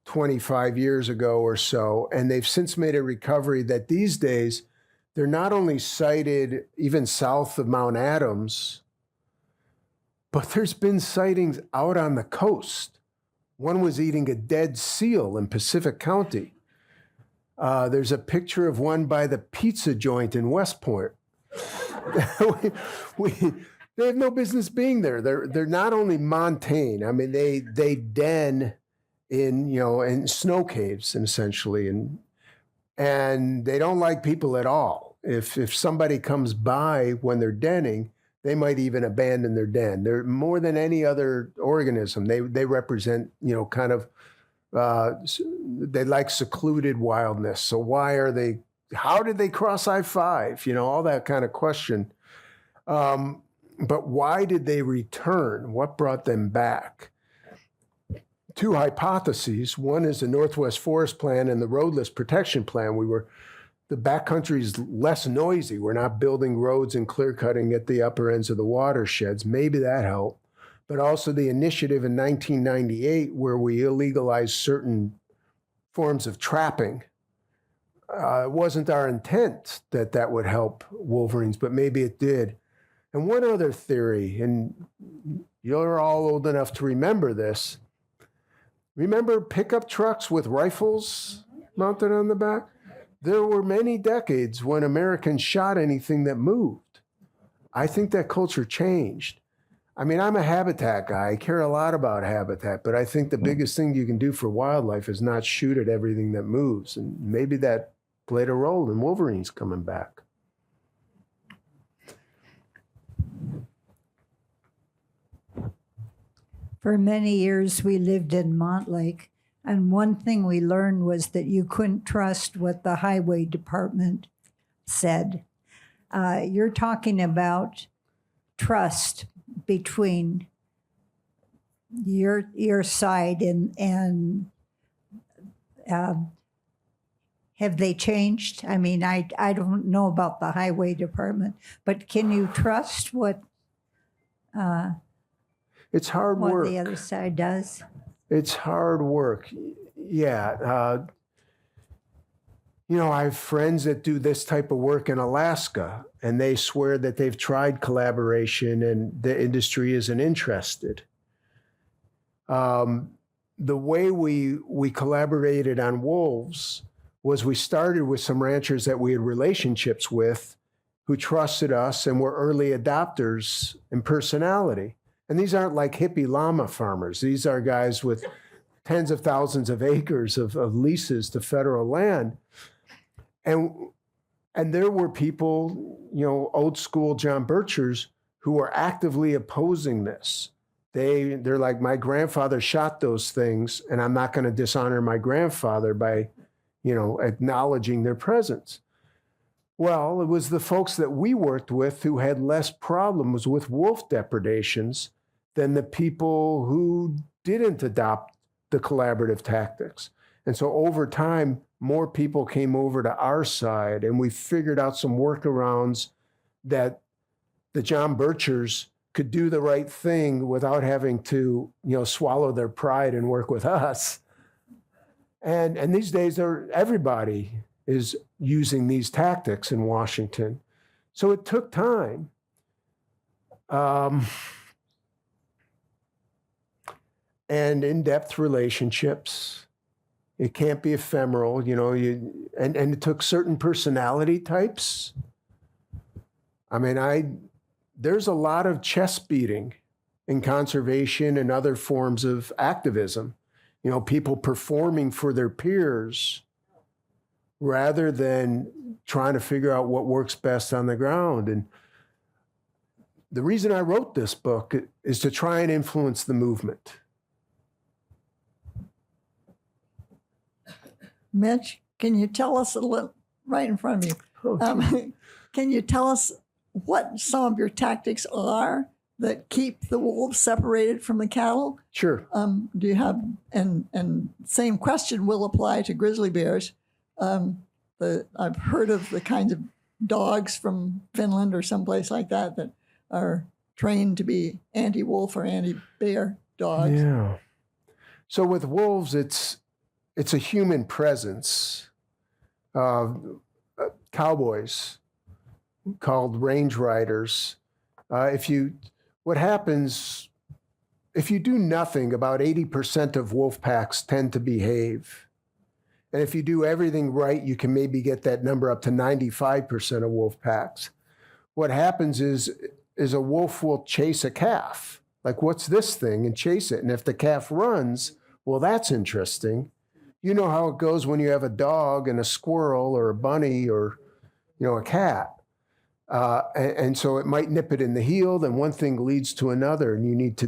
25 years ago or so, and they've since made a recovery that these days they're not only sighted even south of Mount Adams, but there's been sightings out on the coast. One was eating a dead seal in Pacific County. There's a picture of one by the pizza joint in West Point. They have no business being there. They're not only montane. I mean, they den in in snow caves essentially, and they don't like people at all. If somebody comes by when they're denning, they might even abandon their den. They're more than any other organism. They represent kind of they like secluded wildness. So why are they? How did they cross I-5? All that kind of question. But why did they return? What brought them back? Two hypotheses. One is the Northwest Forest Plan and the Roadless Protection Plan. The backcountry is less noisy. We're not building roads and clear cutting at the upper ends of the watersheds. Maybe that helped. But also the initiative in 1998 where we illegalized certain forms of trapping. It wasn't our intent that would help wolverines, but maybe it did. And one other theory, and you're all old enough to remember this. Remember pickup trucks with rifles mounted on the back? There were many decades when Americans shot anything that moved. I think that culture changed. I mean, I'm a habitat guy. I care a lot about habitat, but I think the biggest thing you can do for wildlife is not shoot at everything that moves. And maybe that played a role in wolverines coming back. For many years, we lived in Montlake, and one thing we learned was that you couldn't trust what the highway department said. You're talking about trust between your side and have they changed? I mean, I don't know about the highway department, but can you trust what it's hard work. What the other side does? It's hard work. Yeah. I have friends that do this type of work in Alaska, and they swear that they've tried collaboration and the industry isn't interested. The way we collaborated on wolves was we started with some ranchers that we had relationships with who trusted us and were early adopters in personality. And these aren't like hippie llama farmers. These are guys with tens of thousands of acres of leases to federal land. And there were people, old school John Birchers, who were actively opposing this. They're like, my grandfather shot those things, and I'm not going to dishonor my grandfather by, acknowledging their presence. Well, it was the folks that we worked with who had less problems with wolf depredations than the people who didn't adopt the collaborative tactics. And so over time, more people came over to our side, and we figured out some workarounds that the John Birchers could do the right thing without having to, swallow their pride and work with us. And these days, everybody is using these tactics in Washington. So it took time. And in-depth relationships. It can't be ephemeral, and it took certain personality types. I mean, there's a lot of chest beating in conservation and other forms of activism. People performing for their peers rather than trying to figure out what works best on the ground. And the reason I wrote this book is to try and influence the movement. Mitch, can you tell us a little, right in front of you, can you tell us what some of your tactics are that keep the wolves separated from the cattle? Sure. Do you have, and same question will apply to grizzly bears. The I've heard of the kinds of dogs from Finland or someplace like that that are trained to be anti-wolf or anti-bear dogs. Yeah. So with wolves, it's a human presence. Cowboys called range riders. What happens if you do nothing, about 80% of wolf packs tend to behave. And if you do everything right, you can maybe get that number up to 95% of wolf packs. What happens is a wolf will chase a calf. Like, what's this thing? And chase it. And if the calf runs, well, that's interesting. You know how it goes when you have a dog and a squirrel or a bunny or, a cat. And so it might nip it in the heel, then one thing leads to another, and you need to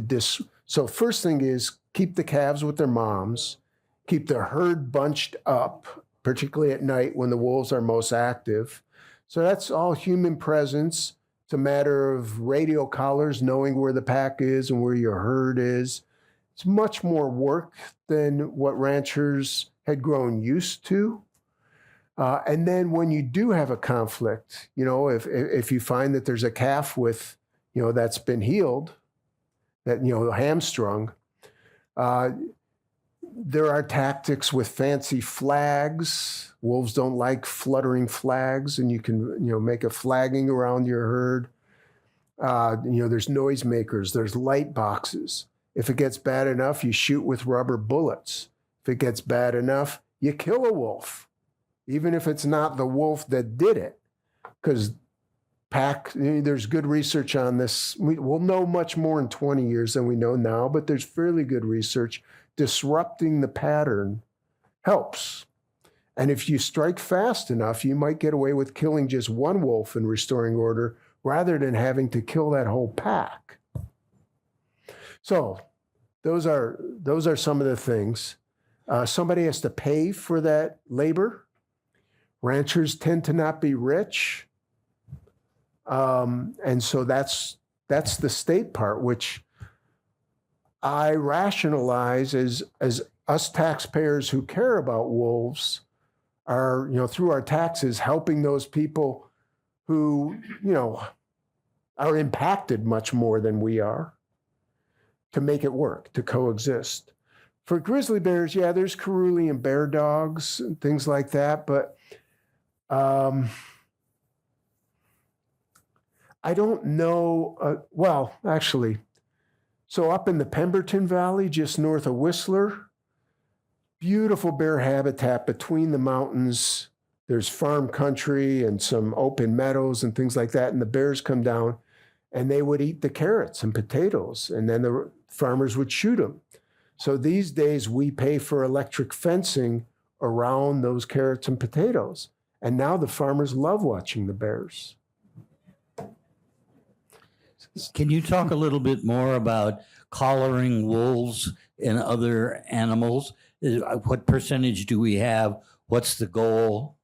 So first thing is keep the calves with their moms, keep the herd bunched up, particularly at night when the wolves are most active. So that's all human presence. It's a matter of radio collars, knowing where the pack is and where your herd is. It's much more work than what ranchers had grown used to. And then when you do have a conflict, if you find that there's a calf with, that's been healed, that, hamstrung, there are tactics with fancy flags. Wolves don't like fluttering flags, and you can, make a flagging around your herd. There's noisemakers, there's light boxes. If it gets bad enough, you shoot with rubber bullets. If it gets bad enough, you kill a wolf, even if it's not the wolf that did it. Because there's good research on this. We'll know much more in 20 years than we know now, but there's fairly good research. Disrupting the pattern helps. And if you strike fast enough, you might get away with killing just one wolf and restoring order rather than having to kill that whole pack. So those are some of the things. Somebody has to pay for that labor. Ranchers tend to not be rich. And so that's the state part, which I rationalize as us taxpayers who care about wolves are, through our taxes, helping those people who, are impacted much more than we are to make it work, to coexist. For grizzly bears, yeah, there's Carulian bear dogs and things like that, but I don't know. Actually, so up in the Pemberton Valley, just north of Whistler, beautiful bear habitat between the mountains. There's farm country and some open meadows and things like that. And the bears come down and they would eat the carrots and potatoes, and then the farmers would shoot them. So these days we pay for electric fencing around those carrots and potatoes. And now the farmers love watching the bears. Can you talk a little bit more about collaring wolves and other animals? What percentage do we have? What's the goal?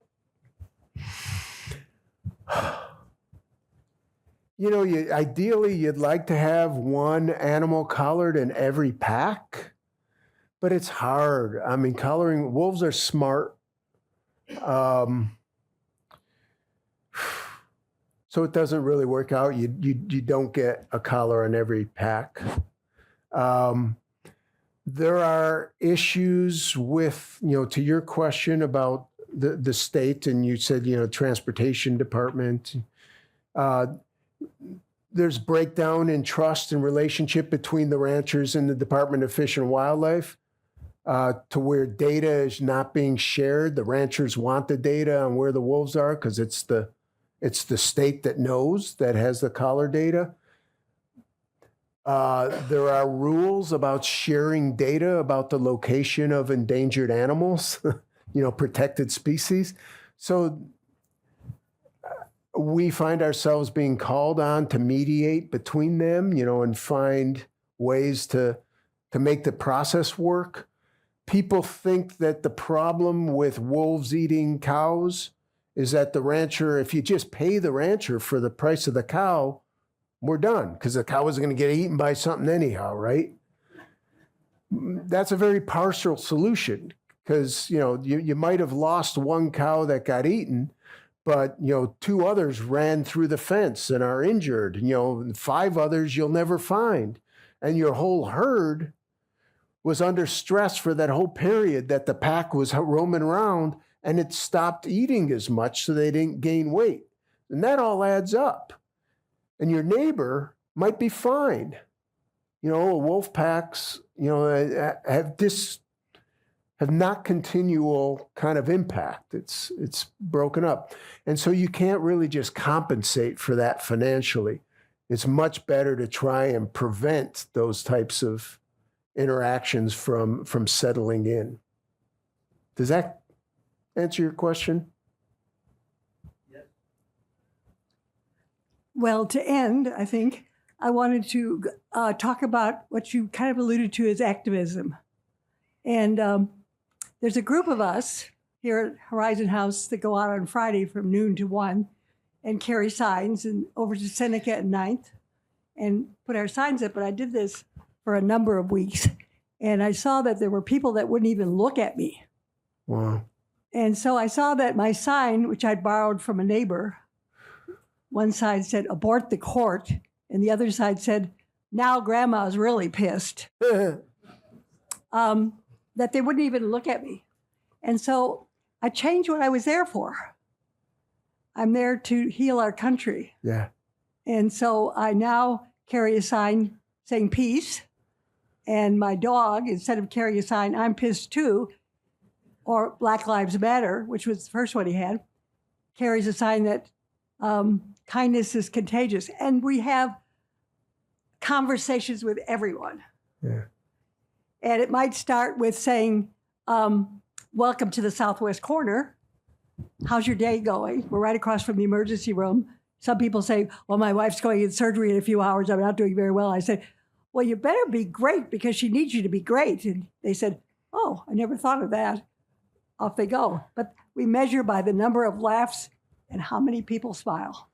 Ideally, you'd like to have one animal collared in every pack, but it's hard. I mean, collaring wolves are smart. So it doesn't really work out. You don't get a collar on every pack. There are issues with, to your question about the state, and you said, transportation department. There's breakdown in trust and relationship between the ranchers and the Department of Fish and Wildlife, to where data is not being shared. The ranchers want the data on where the wolves are because it's the state that knows, that has the collar data. There are rules about sharing data about the location of endangered animals, protected species. So we find ourselves being called on to mediate between them, and find ways to make the process work. People think that the problem with wolves eating cows is that the rancher, if you just pay the rancher for the price of the cow, we're done, because the cow is going to get eaten by something anyhow, right? That's a very partial solution, because, you might have lost one cow that got eaten, but, 2 others ran through the fence and are injured, and 5 others you'll never find. And your whole herd was under stress for that whole period that the pack was roaming around, and it stopped eating as much so they didn't gain weight. And that all adds up. And your neighbor might be fine. Wolf packs, have not continual kind of impact. It's broken up. And so you can't really just compensate for that financially. It's much better to try and prevent those types of interactions from settling in. Does that answer your question? Well, to end, I think I wanted to talk about what you kind of alluded to as activism. And there's a group of us here at Horizon House that go out on Friday from noon to 1 and carry signs and over to Seneca at 9th and put our signs up. But I did this for a number of weeks, and I saw that there were people that wouldn't even look at me. Wow. And so I saw that my sign, which I'd borrowed from a neighbor, one side said, "Abort the court," and the other side said, "Now Grandma's really pissed." That they wouldn't even look at me. And so I changed what I was there for. I'm there to heal our country. Yeah. And so I now carry a sign saying peace. And my dog, instead of carrying a sign, "I'm pissed too," or "Black Lives Matter," which was the first one he had, carries a sign that kindness is contagious. And we have conversations with everyone. Yeah. And it might start with saying, "Welcome to the Southwest Corner. How's your day going? We're right across from the emergency room." Some people say, "Well, my wife's going in surgery in a few hours. I'm not doing very well." I said, "Well, you better be great because she needs you to be great." And they said, "Oh, I never thought of that." Off they go. But we measure by the number of laughs and how many people smile.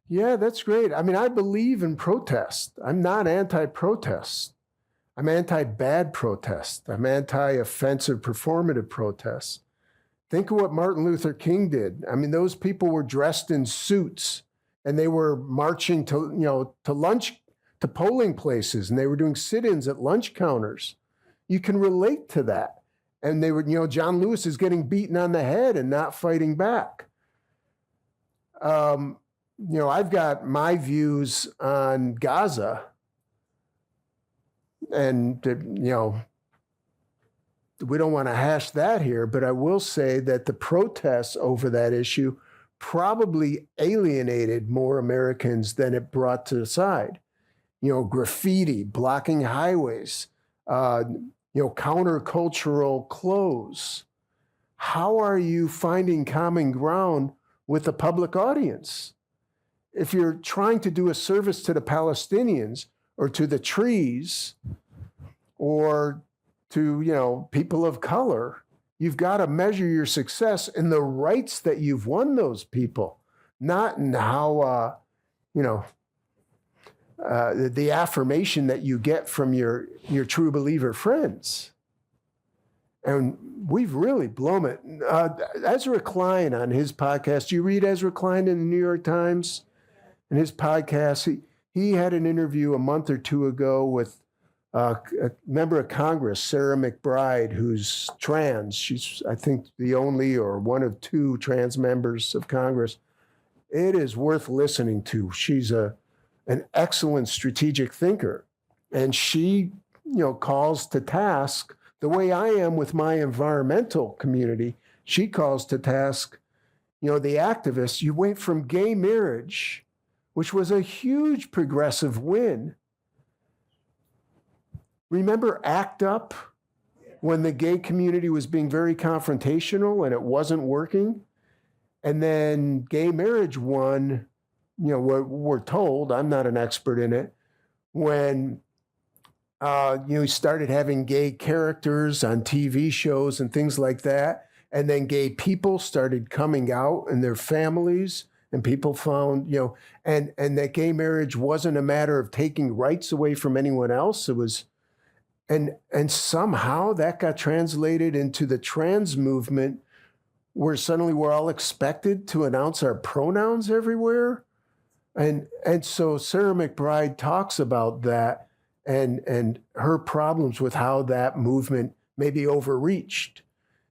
Yeah, that's great. I mean, I believe in protest. I'm not anti-protest. I'm anti-bad protest. I'm anti-offensive performative protest. Think of what Martin Luther King did. I mean, those people were dressed in suits and they were marching to lunch, to polling places, and they were doing sit-ins at lunch counters. You can relate to that. And they were, John Lewis is getting beaten on the head and not fighting back. I've got my views on Gaza. And, we don't want to hash that here, but I will say that the protests over that issue probably alienated more Americans than it brought to the side. Graffiti, blocking highways, countercultural clothes. How are you finding common ground with the public audience? If you're trying to do a service to the Palestinians or to the trees or to, people of color, you've got to measure your success in the rights that you've won those people, not in how, the affirmation that you get from your true believer friends. And we've really blown it. Ezra Klein on his podcast, do you read Ezra Klein in the New York Times? In his podcast, he had an interview a month or two ago with a member of Congress, Sarah McBride, who's trans. She's, I think, the only or one of 2 trans members of Congress. It is worth listening to. She's an excellent strategic thinker. And she, calls to task, the way I am with my environmental community, she calls to task, the activists. You went from gay marriage, which was a huge progressive win. Remember ACT UP, when the gay community was being very confrontational and it wasn't working? And then gay marriage won, we're told, I'm not an expert in it, when you started having gay characters on TV shows and things like that, and then gay people started coming out and their families, and people found, and that gay marriage wasn't a matter of taking rights away from anyone else. It was, And somehow that got translated into the trans movement, where suddenly we're all expected to announce our pronouns everywhere. And so Sarah McBride talks about that and her problems with how that movement may be overreached.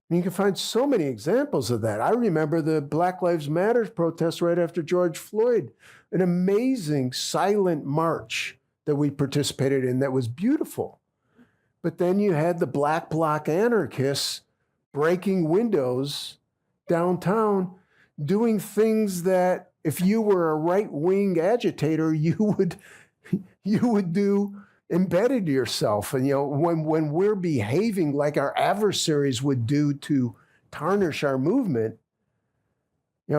And you can find so many examples of that. I remember the Black Lives Matter protests right after George Floyd, an amazing silent march that we participated in that was beautiful. But then you had the Black Bloc anarchists breaking windows downtown, doing things that if you were a right-wing agitator, you would do embedded yourself. And when we're behaving like our adversaries would do to tarnish our movement,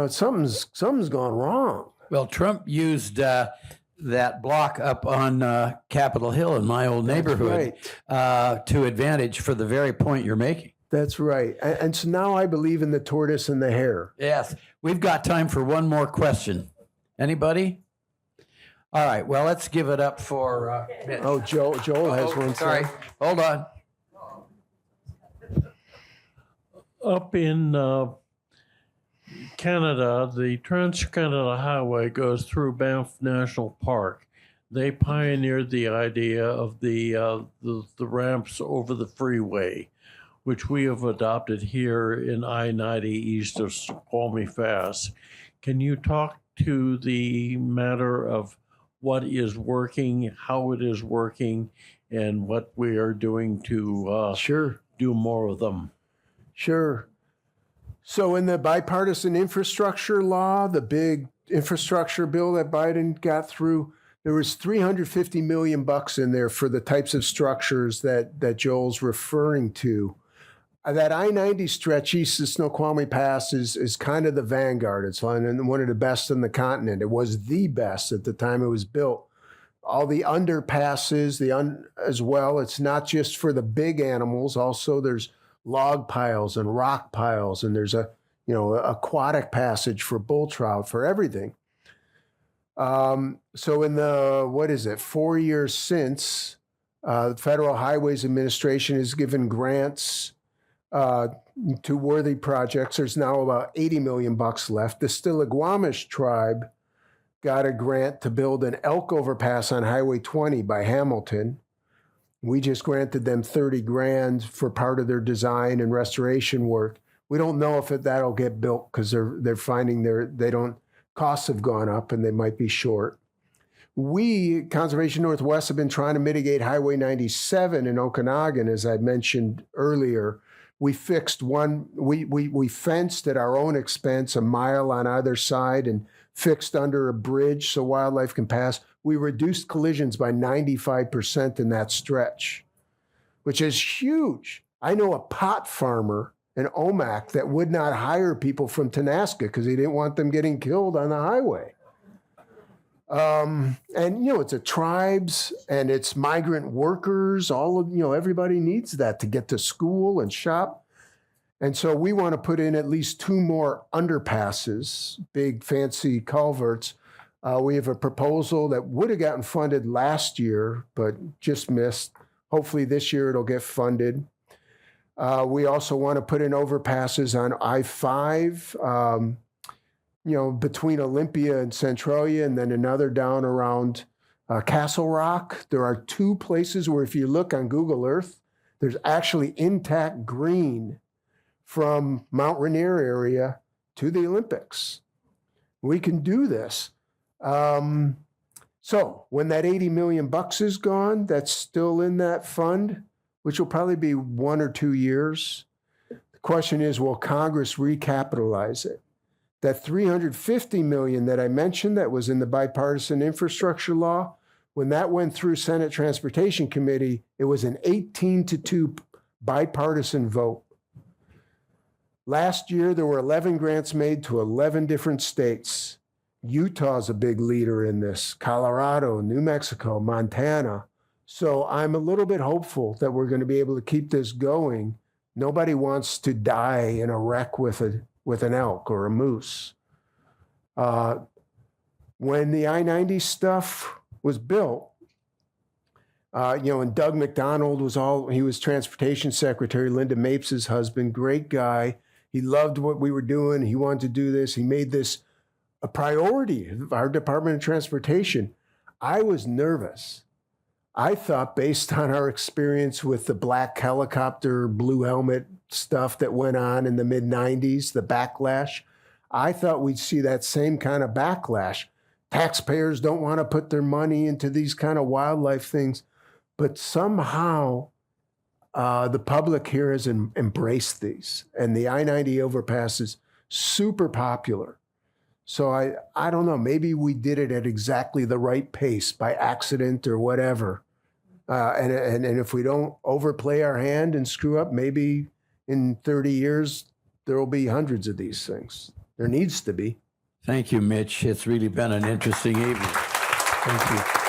something's gone wrong. Well, Trump used that block up on Capitol Hill in my old neighborhood to advantage for the very point you're making. That's right. And so now I believe in the tortoise and the hare. Yes. We've got time for one more question. Anybody? All right. Well, let's give it up for Mitch. Oh, Joel has one. Sorry. Hold on. Up in Canada, the Trans-Canada Highway goes through Banff National Park. They pioneered the idea of the ramps over the freeway, which we have adopted here in I-90 east of Squamish Pass. Can you talk to the matter of what is working, how it is working, and what we are doing to do more of them? Sure. So in the bipartisan infrastructure law, the big infrastructure bill that Biden got through, there was $350 million in there for the types of structures that Joel's referring to. That I-90 stretch east of Snoqualmie Pass is kind of the vanguard. It's one of the best in the continent. It was the best at the time it was built. All the underpasses, as well. It's not just for the big animals. Also, there's log piles and rock piles, and there's a aquatic passage for bull trout, for everything. So in the 4 years since, the Federal Highways Administration has given grants to worthy projects. There's now about $80 million left. The Stillaguamish tribe got a grant to build an elk overpass on Highway 20 by Hamilton. We just granted them $30,000 for part of their design and restoration work. We don't know if that'll get built because they're finding costs have gone up and they might be short. We, Conservation Northwest, have been trying to mitigate Highway 97 in Okanagan, as I mentioned earlier. We fixed we fenced at our own expense a mile on either side and fixed under a bridge so wildlife can pass. We reduced collisions by 95% in that stretch, which is huge. I know a pot farmer in Omak that would not hire people from Tenaska because he didn't want them getting killed on the highway. And it's a tribes and it's migrant workers, everybody needs that to get to school and shop. And so we want to put in at least 2 more underpasses, big fancy culverts. We have a proposal that would have gotten funded last year, but just missed. Hopefully this year it'll get funded. We also want to put in overpasses on I-5, between Olympia and Centralia, and then another down around Castle Rock. There are 2 places where if you look on Google Earth, there's actually intact green from Mount Rainier area to the Olympics. We can do this. So when that $80 million is gone, that's still in that fund, which will probably be 1 or 2 years. The question is, will Congress recapitalize it? That $350 million that I mentioned that was in the bipartisan infrastructure law, when that went through Senate Transportation Committee, it was an 18-2 bipartisan vote. Last year, there were 11 grants made to 11 different states. Utah's a big leader in this, Colorado, New Mexico, Montana. So I'm a little bit hopeful that we're going to be able to keep this going. Nobody wants to die in a wreck with an elk or a moose. When the I-90 stuff was built, And Doug McDonald he was transportation secretary, Linda Mapes' husband, great guy. He loved what we were doing. He wanted to do this. He made this a priority of our Department of Transportation. I was nervous. I thought, based on our experience with the black helicopter, blue helmet stuff that went on in the mid-90s, the backlash, I thought we'd see that same kind of backlash. Taxpayers don't want to put their money into these kind of wildlife things. But somehow the public here has embraced these. And the I-90 overpass is super popular. So I don't know, maybe we did it at exactly the right pace by accident or whatever. And if we don't overplay our hand and screw up, maybe in 30 years, there will be hundreds of these things. There needs to be. Thank you, Mitch. It's really been an interesting evening. Thank you.